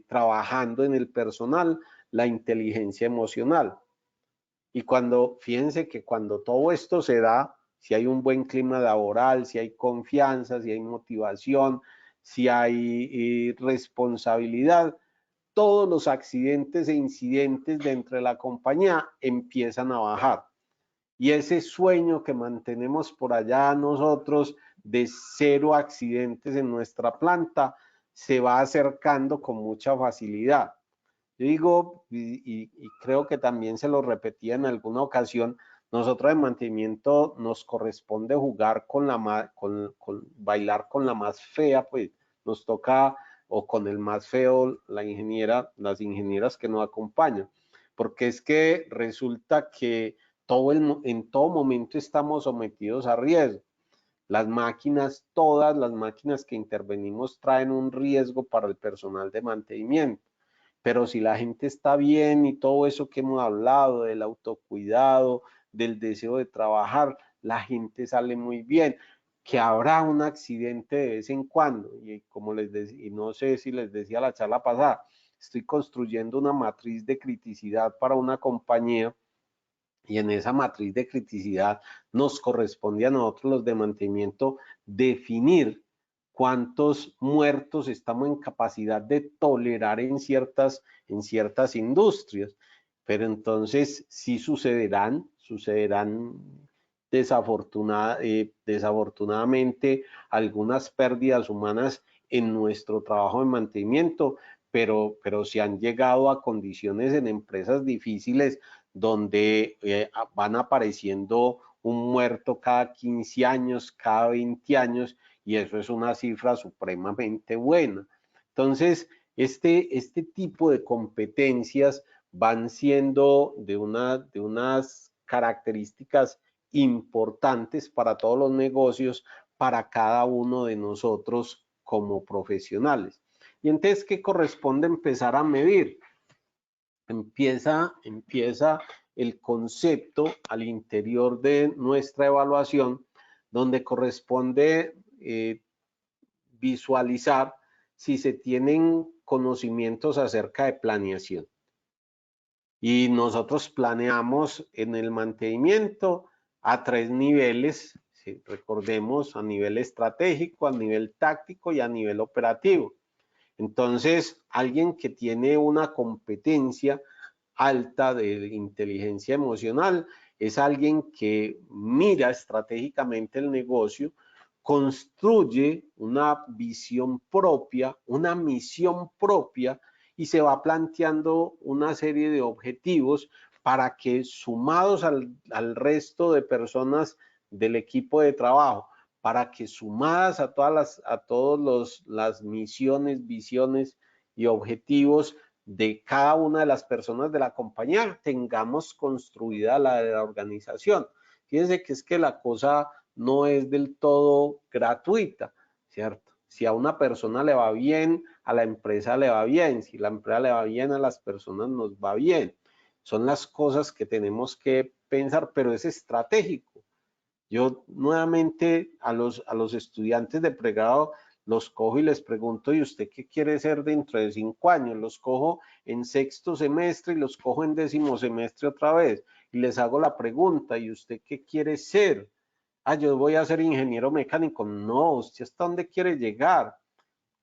trabajando en el personal la inteligencia emocional. Y fíjense que cuando todo esto se da, si hay un buen clima laboral, si hay confianza, si hay motivación, si hay responsabilidad, todos los accidentes e incidentes dentro de la compañía empiezan a bajar. Y ese sueño que mantenemos por allá nosotros de 0 accidentes en nuestra planta se va acercando con mucha facilidad. Yo digo, y creo que también se lo repetía en alguna ocasión, nosotros en mantenimiento nos corresponde jugar bailar con la más fea, pues nos toca, o con el más feo, las ingenieras que nos acompañan, porque es que resulta que en todo momento estamos sometidos a riesgo. Todas las máquinas que intervenimos traen un riesgo para el personal de mantenimiento. Pero si la gente está bien y todo eso que hemos hablado del autocuidado, del deseo de trabajar, la gente sale muy bien. Que habrá un accidente de vez en cuando, y como les decía, y no sé si les decía la charla pasada, estoy construyendo una matriz de criticidad para una compañía, y en esa matriz de criticidad nos corresponde a nosotros los de mantenimiento definir cuántos muertos estamos en capacidad de tolerar en ciertas industrias. Pero entonces sí sucederán desafortunadamente algunas pérdidas humanas en nuestro trabajo de mantenimiento, pero se han llegado a condiciones en empresas difíciles donde van apareciendo un muerto cada 15 años, cada 20 años, y eso es una cifra supremamente buena. Entonces, este tipo de competencias van siendo de unas características importantes para todos los negocios, para cada uno de nosotros como profesionales. Y entonces, ¿qué corresponde empezar a medir? Empieza el concepto al interior de nuestra evaluación, donde corresponde visualizar si se tienen conocimientos acerca de planeación. Y nosotros planeamos en el mantenimiento a 3 niveles, ¿sí? Recordemos, a nivel estratégico, a nivel táctico y a nivel operativo. Entonces, alguien que tiene una competencia alta de inteligencia emocional es alguien que mira estratégicamente el negocio, construye una visión propia, una misión propia y se va planteando una serie de objetivos para que, sumados al resto de personas del equipo de trabajo, para que sumadas a todas las misiones, visiones y objetivos de cada una de las personas de la compañía, tengamos construida la organización. Fíjense que es que la cosa no es del todo gratuita, ¿cierto? Si a una persona le va bien, a la empresa le va bien. Si la empresa le va bien, a las personas nos va bien. Son las cosas que tenemos que pensar, pero es estratégico. Yo nuevamente a los estudiantes de pregrado los cojo y les pregunto, ¿y usted qué quiere ser dentro de 5 años? Los cojo en 6º semestre y los cojo en 10º semestre otra vez. Y les hago la pregunta, ¿y usted qué quiere ser? Ah, yo voy a ser ingeniero mecánico. No, ¿usted hasta dónde quiere llegar?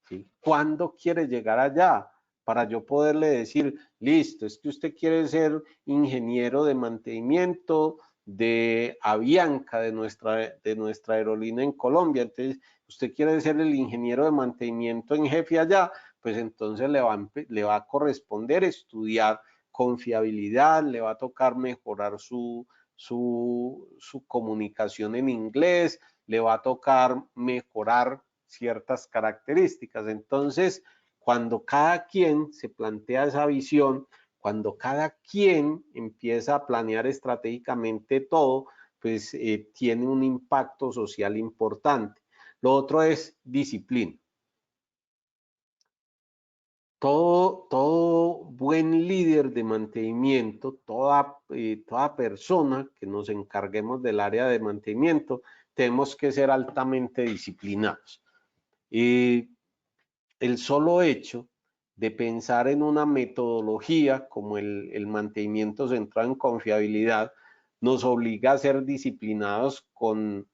¿Sí? ¿Cuándo quiere llegar allá? Para yo poderle decir, listo, es que usted quiere ser ingeniero de mantenimiento de Avianca, de nuestra aerolínea en Colombia. Entonces, usted quiere ser el ingeniero de mantenimiento en jefe allá, pues entonces le va a corresponder estudiar confiabilidad, le va a tocar mejorar su comunicación en inglés, le va a tocar mejorar ciertas características. Entonces, cuando cada quien se plantea esa visión, cuando cada quien empieza a planear estratégicamente todo, pues tiene un impacto social importante. Lo otro es disciplina. Todo buen líder de mantenimiento, toda persona que nos encarguemos del área de mantenimiento, tenemos que ser altamente disciplinados. El solo hecho de pensar en una metodología como el mantenimiento centrado en confiabilidad nos obliga a ser disciplinados con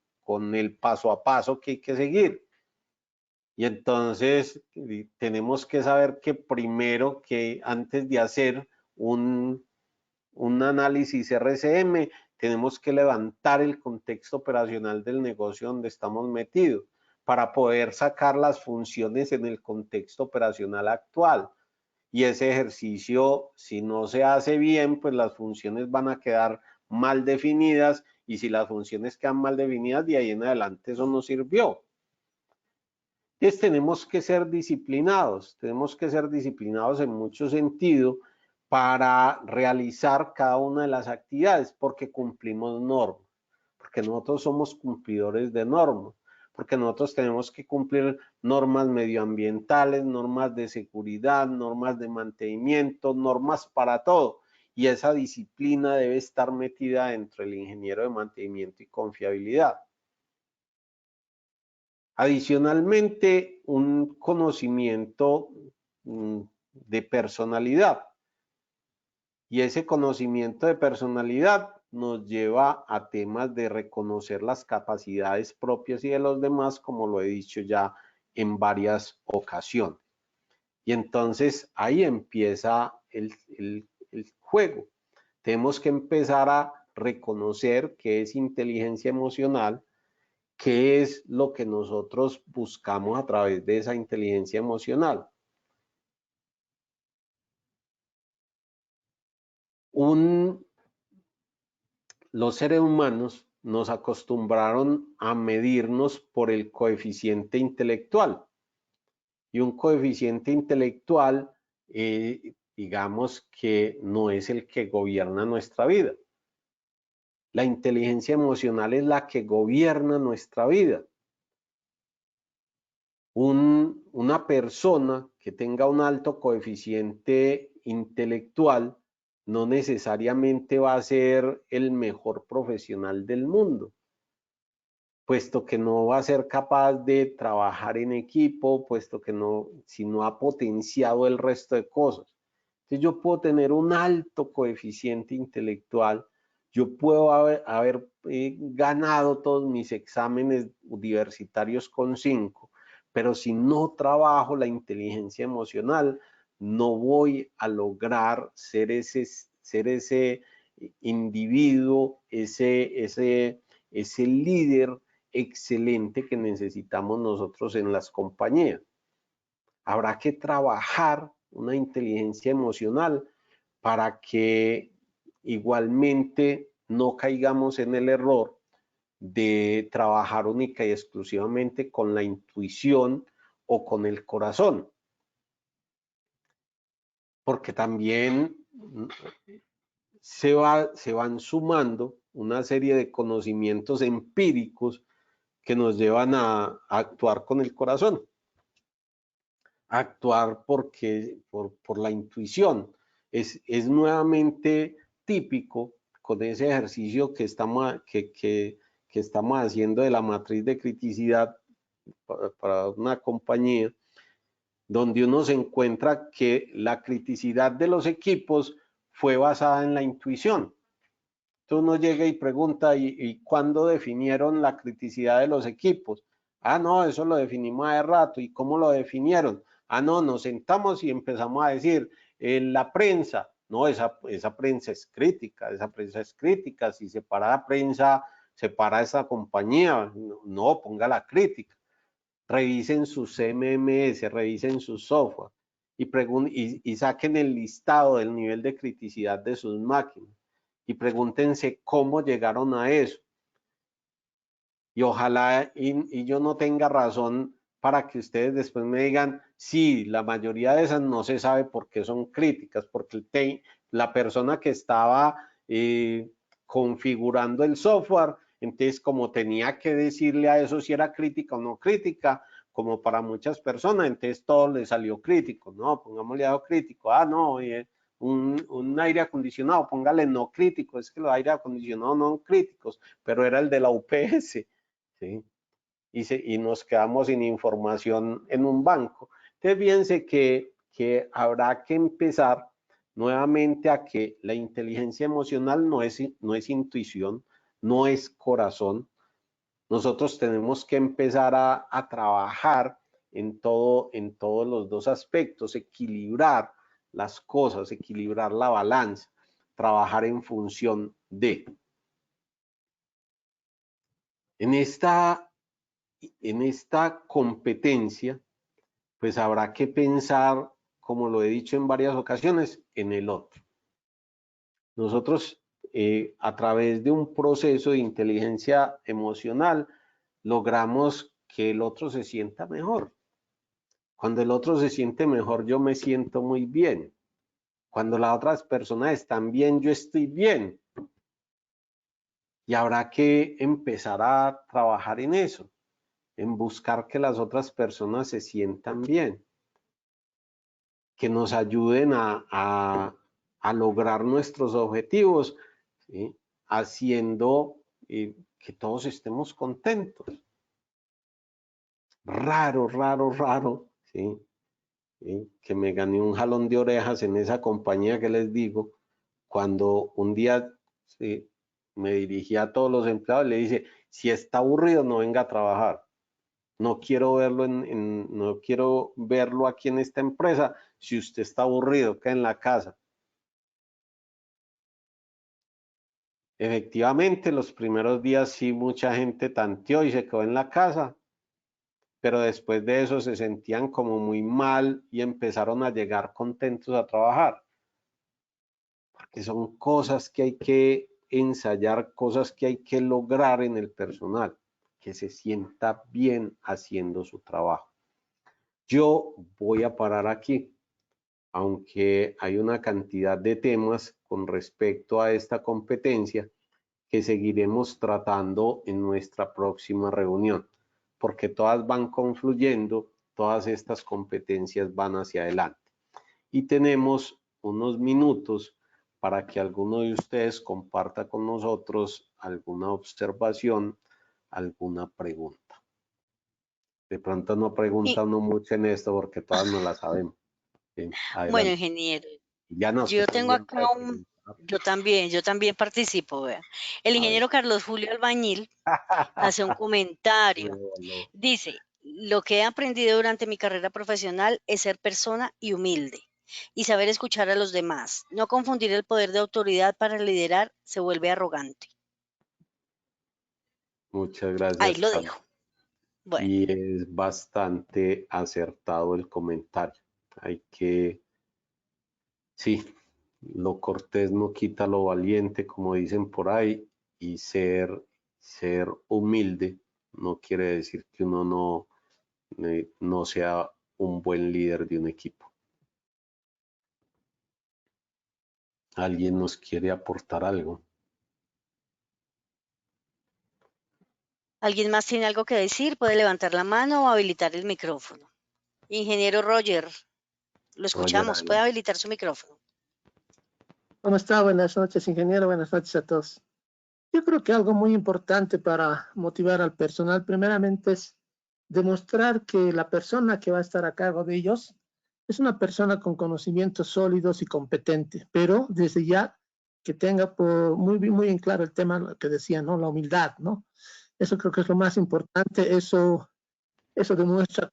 el paso a paso que hay que seguir. Y entonces tenemos que saber que primero, que antes de hacer un análisis RCM, tenemos que levantar el contexto operacional del negocio donde estamos metidos para poder sacar las funciones en el contexto operacional actual. Y ese ejercicio, si no se hace bien, pues las funciones van a quedar mal definidas, y si las funciones quedan mal definidas, de ahí en adelante eso no sirvió. Entonces tenemos que ser disciplinados en mucho sentido para realizar cada una de las actividades, porque cumplimos normas, porque nosotros somos cumplidores de normas, porque nosotros tenemos que cumplir normas medioambientales, normas de seguridad, normas de mantenimiento, normas para todo. Y esa disciplina debe estar metida dentro del ingeniero de mantenimiento y confiabilidad. Adicionalmente, un conocimiento de personalidad. Y ese conocimiento de personalidad nos lleva a temas de reconocer las capacidades propias y de los demás, como lo he dicho ya en varias ocasiones. Y entonces ahí empieza el juego. Tenemos que empezar a reconocer qué es inteligencia emocional, qué es lo que nosotros buscamos a través de esa inteligencia emocional. Los seres humanos nos acostumbraron a medirnos por el coeficiente intelectual. Y un coeficiente intelectual, digamos que no es el que gobierna nuestra vida. La inteligencia emocional es la que gobierna nuestra vida. Una persona que tenga un alto coeficiente intelectual no necesariamente va a ser el mejor profesional del mundo, puesto que no va a ser capaz de trabajar en equipo, puesto que si no ha potenciado el resto de cosas. Entonces yo puedo tener un alto coeficiente intelectual, yo puedo haber ganado todos mis exámenes universitarios con 5, pero si no trabajo la inteligencia emocional, no voy a lograr ser ese individuo, ese líder excelente que necesitamos nosotros en las compañías. Habrá que trabajar una inteligencia emocional para que igualmente no caigamos en el error de trabajar única y exclusivamente con la intuición o con el corazón. Porque también se van sumando una serie de conocimientos empíricos que nos llevan a actuar con el corazón, a actuar por la intuición. Es nuevamente típico con ese ejercicio que estamos haciendo de la matriz de criticidad para una compañía, donde uno se encuentra que la criticidad de los equipos fue basada en la intuición. Entonces uno llega y pregunta, ¿y cuándo definieron la criticidad de los equipos? Ah, no, eso lo definimos hace rato. ¿Y cómo lo definieron? Ah, no, nos sentamos y empezamos a decir, la prensa, no, esa prensa es crítica, si se para la prensa, se para esa compañía, no, ponga la crítica. Revisen sus CMMS, revisen su software y saquen el listado del nivel de criticidad de sus máquinas y pregúntense cómo llegaron a eso. Y ojalá y yo no tenga razón para que ustedes después me digan, sí, la mayoría de esas no se sabe por qué son críticas, porque la persona que estaba configurando el software, entonces como tenía que decirle a eso si era crítica o no crítica, como para muchas personas, entonces todo le salió crítico, no, pongámosle algo crítico, ah, no, un aire acondicionado, póngale no crítico, es que los aire acondicionados no son críticos, pero era el de la UPS, ¿sí? Y nos quedamos sin información en un banco. Entonces, fíjense que habrá que empezar nuevamente a que la inteligencia emocional no es intuición, no es corazón. Nosotros tenemos que empezar a trabajar en todos los dos aspectos, equilibrar las cosas, equilibrar la balanza, trabajar en función de. En esta competencia, pues habrá que pensar, como lo he dicho en varias ocasiones, en el otro. Nosotros, a través de un proceso de inteligencia emocional, logramos que el otro se sienta mejor. Cuando el otro se siente mejor, yo me siento muy bien. Cuando las otras personas están bien, yo estoy bien. Y habrá que empezar a trabajar en eso, en buscar que las otras personas se sientan bien, que nos ayuden a lograr nuestros objetivos, ¿sí? Haciendo que todos estemos contentos. Raro, ¿sí? ¿Sí? Que me gané un jalón de orejas en esa compañía que les digo, cuando un día, ¿sí?, me dirigí a todos los empleados y le dije, si está aburrido, no venga a trabajar. No quiero verlo no quiero verlo aquí en esta empresa. Si usted está aburrido, queda en la casa. Efectivamente, los primeros días sí mucha gente tanteó y se quedó en la casa, pero después de eso se sentían como muy mal y empezaron a llegar contentos a trabajar. Porque son cosas que hay que ensayar, cosas que hay que lograr en el personal, que se sienta bien haciendo su trabajo. Yo voy a parar aquí, aunque hay una cantidad de temas con respecto a esta competencia que seguiremos tratando en nuestra próxima reunión, porque todas van confluyendo, todas estas competencias van hacia adelante. Y tenemos unos minutos para que alguno de ustedes comparta con nosotros alguna observación, alguna pregunta. De pronto no pregunta uno mucho en esto porque todas no la sabemos. Bien, Bueno, ingeniero, ya no yo tengo acá yo también participo, vea. El ingeniero Carlos Julio Albañil hace un comentario. Dice, lo que he aprendido durante mi carrera profesional es ser persona y humilde y saber escuchar a los demás. No confundir el poder de autoridad para liderar se vuelve arrogante. Muchas gracias. Ahí lo dejo. Bueno. Y es bastante acertado el comentario. Hay que, sí, lo cortés no quita lo valiente, como dicen por ahí, y ser humilde no quiere decir que uno no sea un buen líder de un equipo. ¿Alguien nos quiere aportar algo? ¿Alguien más tiene algo que decir? Puede levantar la mano o habilitar el micrófono. Ingeniero Roger, lo escuchamos. Puede habilitar su micrófono. ¿Cómo está? Buenas noches, ingeniero. Buenas noches a todos. Yo creo que algo muy importante para motivar al personal, primeramente, es demostrar que la persona que va a estar a cargo de ellos es una persona con conocimientos sólidos y competente, pero desde ya que tenga muy en claro el tema que decía, ¿no? La humildad, ¿no? Eso creo que es lo más importante. Eso demuestra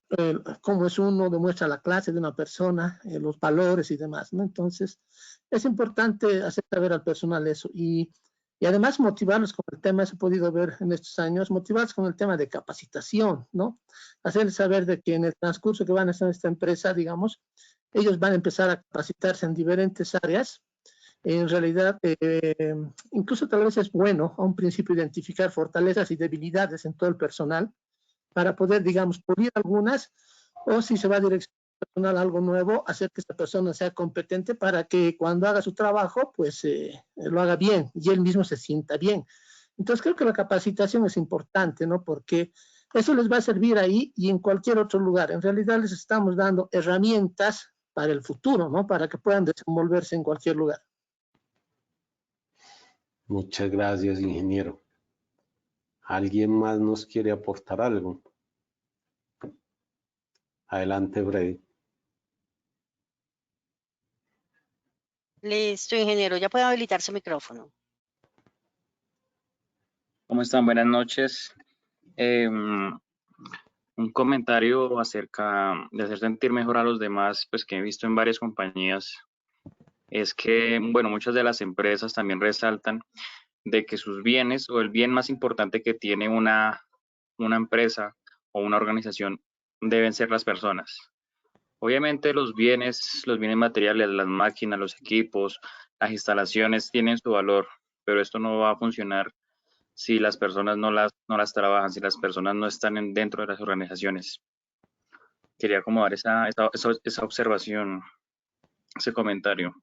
cómo es uno, demuestra la clase de una persona, los valores y demás, ¿no? Entonces, es importante hacer saber al personal eso y además motivarlos con el tema, eso he podido ver en estos años, motivarlos con el tema de capacitación, ¿no? Hacerles saber de que en el transcurso que van a estar en esta empresa, digamos, ellos van a empezar a capacitarse en diferentes áreas. En realidad, incluso tal vez es bueno a un principio identificar fortalezas y debilidades en todo el personal para poder, digamos, pulir algunas, o si se va a direccionar personal algo nuevo, hacer que esta persona sea competente para que cuando haga su trabajo, pues lo haga bien y él mismo se sienta bien. Entonces creo que la capacitación es importante, ¿no? Porque eso les va a servir ahí y en cualquier otro lugar. En realidad les estamos dando herramientas para el futuro, ¿no? Para que puedan desenvolverse en cualquier lugar. Muchas gracias, ingeniero. ¿Alguien más nos quiere aportar algo? Adelante, Freddy. Listo, ingeniero, ya puede habilitar su micrófono. ¿Cómo están? Buenas noches. Un comentario acerca de hacer sentir mejor a los demás, pues que he visto en varias compañías, es que, bueno, muchas de las empresas también resaltan de que sus bienes o el bien más importante que tiene una empresa o una organización deben ser las personas. Obviamente los bienes materiales, las máquinas, los equipos, las instalaciones tienen su valor, pero esto no va a funcionar si las personas no las trabajan, si las personas no están dentro de las organizaciones. Quería acomodar esa observación, ese comentario.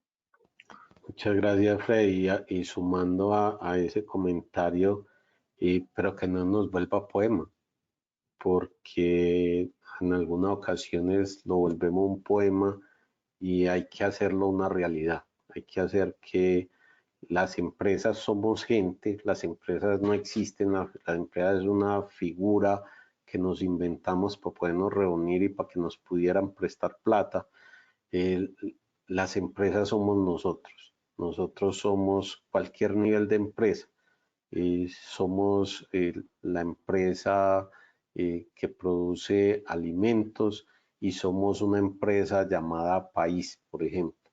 Muchas gracias, Freddy. Y sumando a ese comentario, pero que no nos vuelva poema, porque en algunas ocasiones lo volvemos un poema y hay que hacerlo una realidad. Hay que hacer que las empresas somos gente, las empresas no existen, la empresa es una figura que nos inventamos para podernos reunir y para que nos pudieran prestar plata. Las empresas somos nosotros somos cualquier nivel de empresa. Somos la empresa que produce alimentos y somos una empresa llamada país, por ejemplo.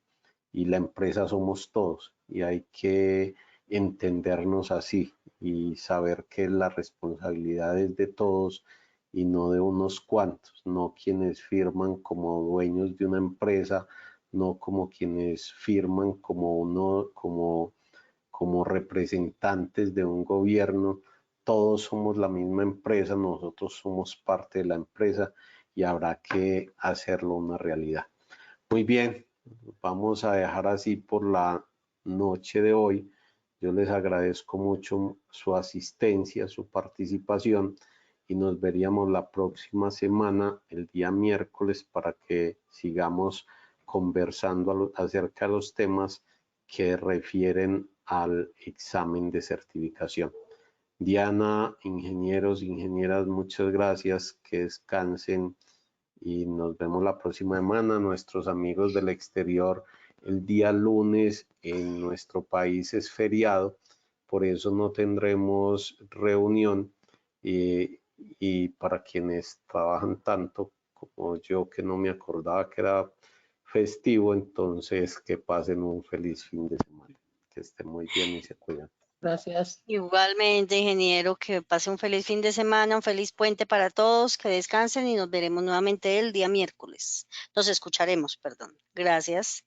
Y la empresa somos todos y hay que entendernos así y saber que la responsabilidad es de todos y no de unos cuantos, no quienes firman como dueños de una empresa, no como quienes firman como representantes de un gobierno. Todos somos la misma empresa, nosotros somos parte de la empresa y habrá que hacerlo una realidad. Muy bien, vamos a dejar así por la noche de hoy. Yo les agradezco mucho su asistencia, su participación y nos veríamos la próxima semana, el día miércoles, para que sigamos conversando acerca de los temas que refieren al examen de certificación. Diana, ingenieros, ingenieras, muchas gracias, que descansen y nos vemos la próxima semana. Nuestros amigos del exterior, el día lunes en nuestro país es feriado, por eso no tendremos reunión y para quienes trabajan tanto como yo, que no me acordaba que era festivo, entonces que pasen un feliz fin de semana, que estén muy bien y se cuidan. Gracias. Igualmente, ingeniero, que pase un feliz fin de semana, un feliz puente para todos, que descansen y nos veremos nuevamente el día miércoles. Nos escucharemos, perdón. Gracias.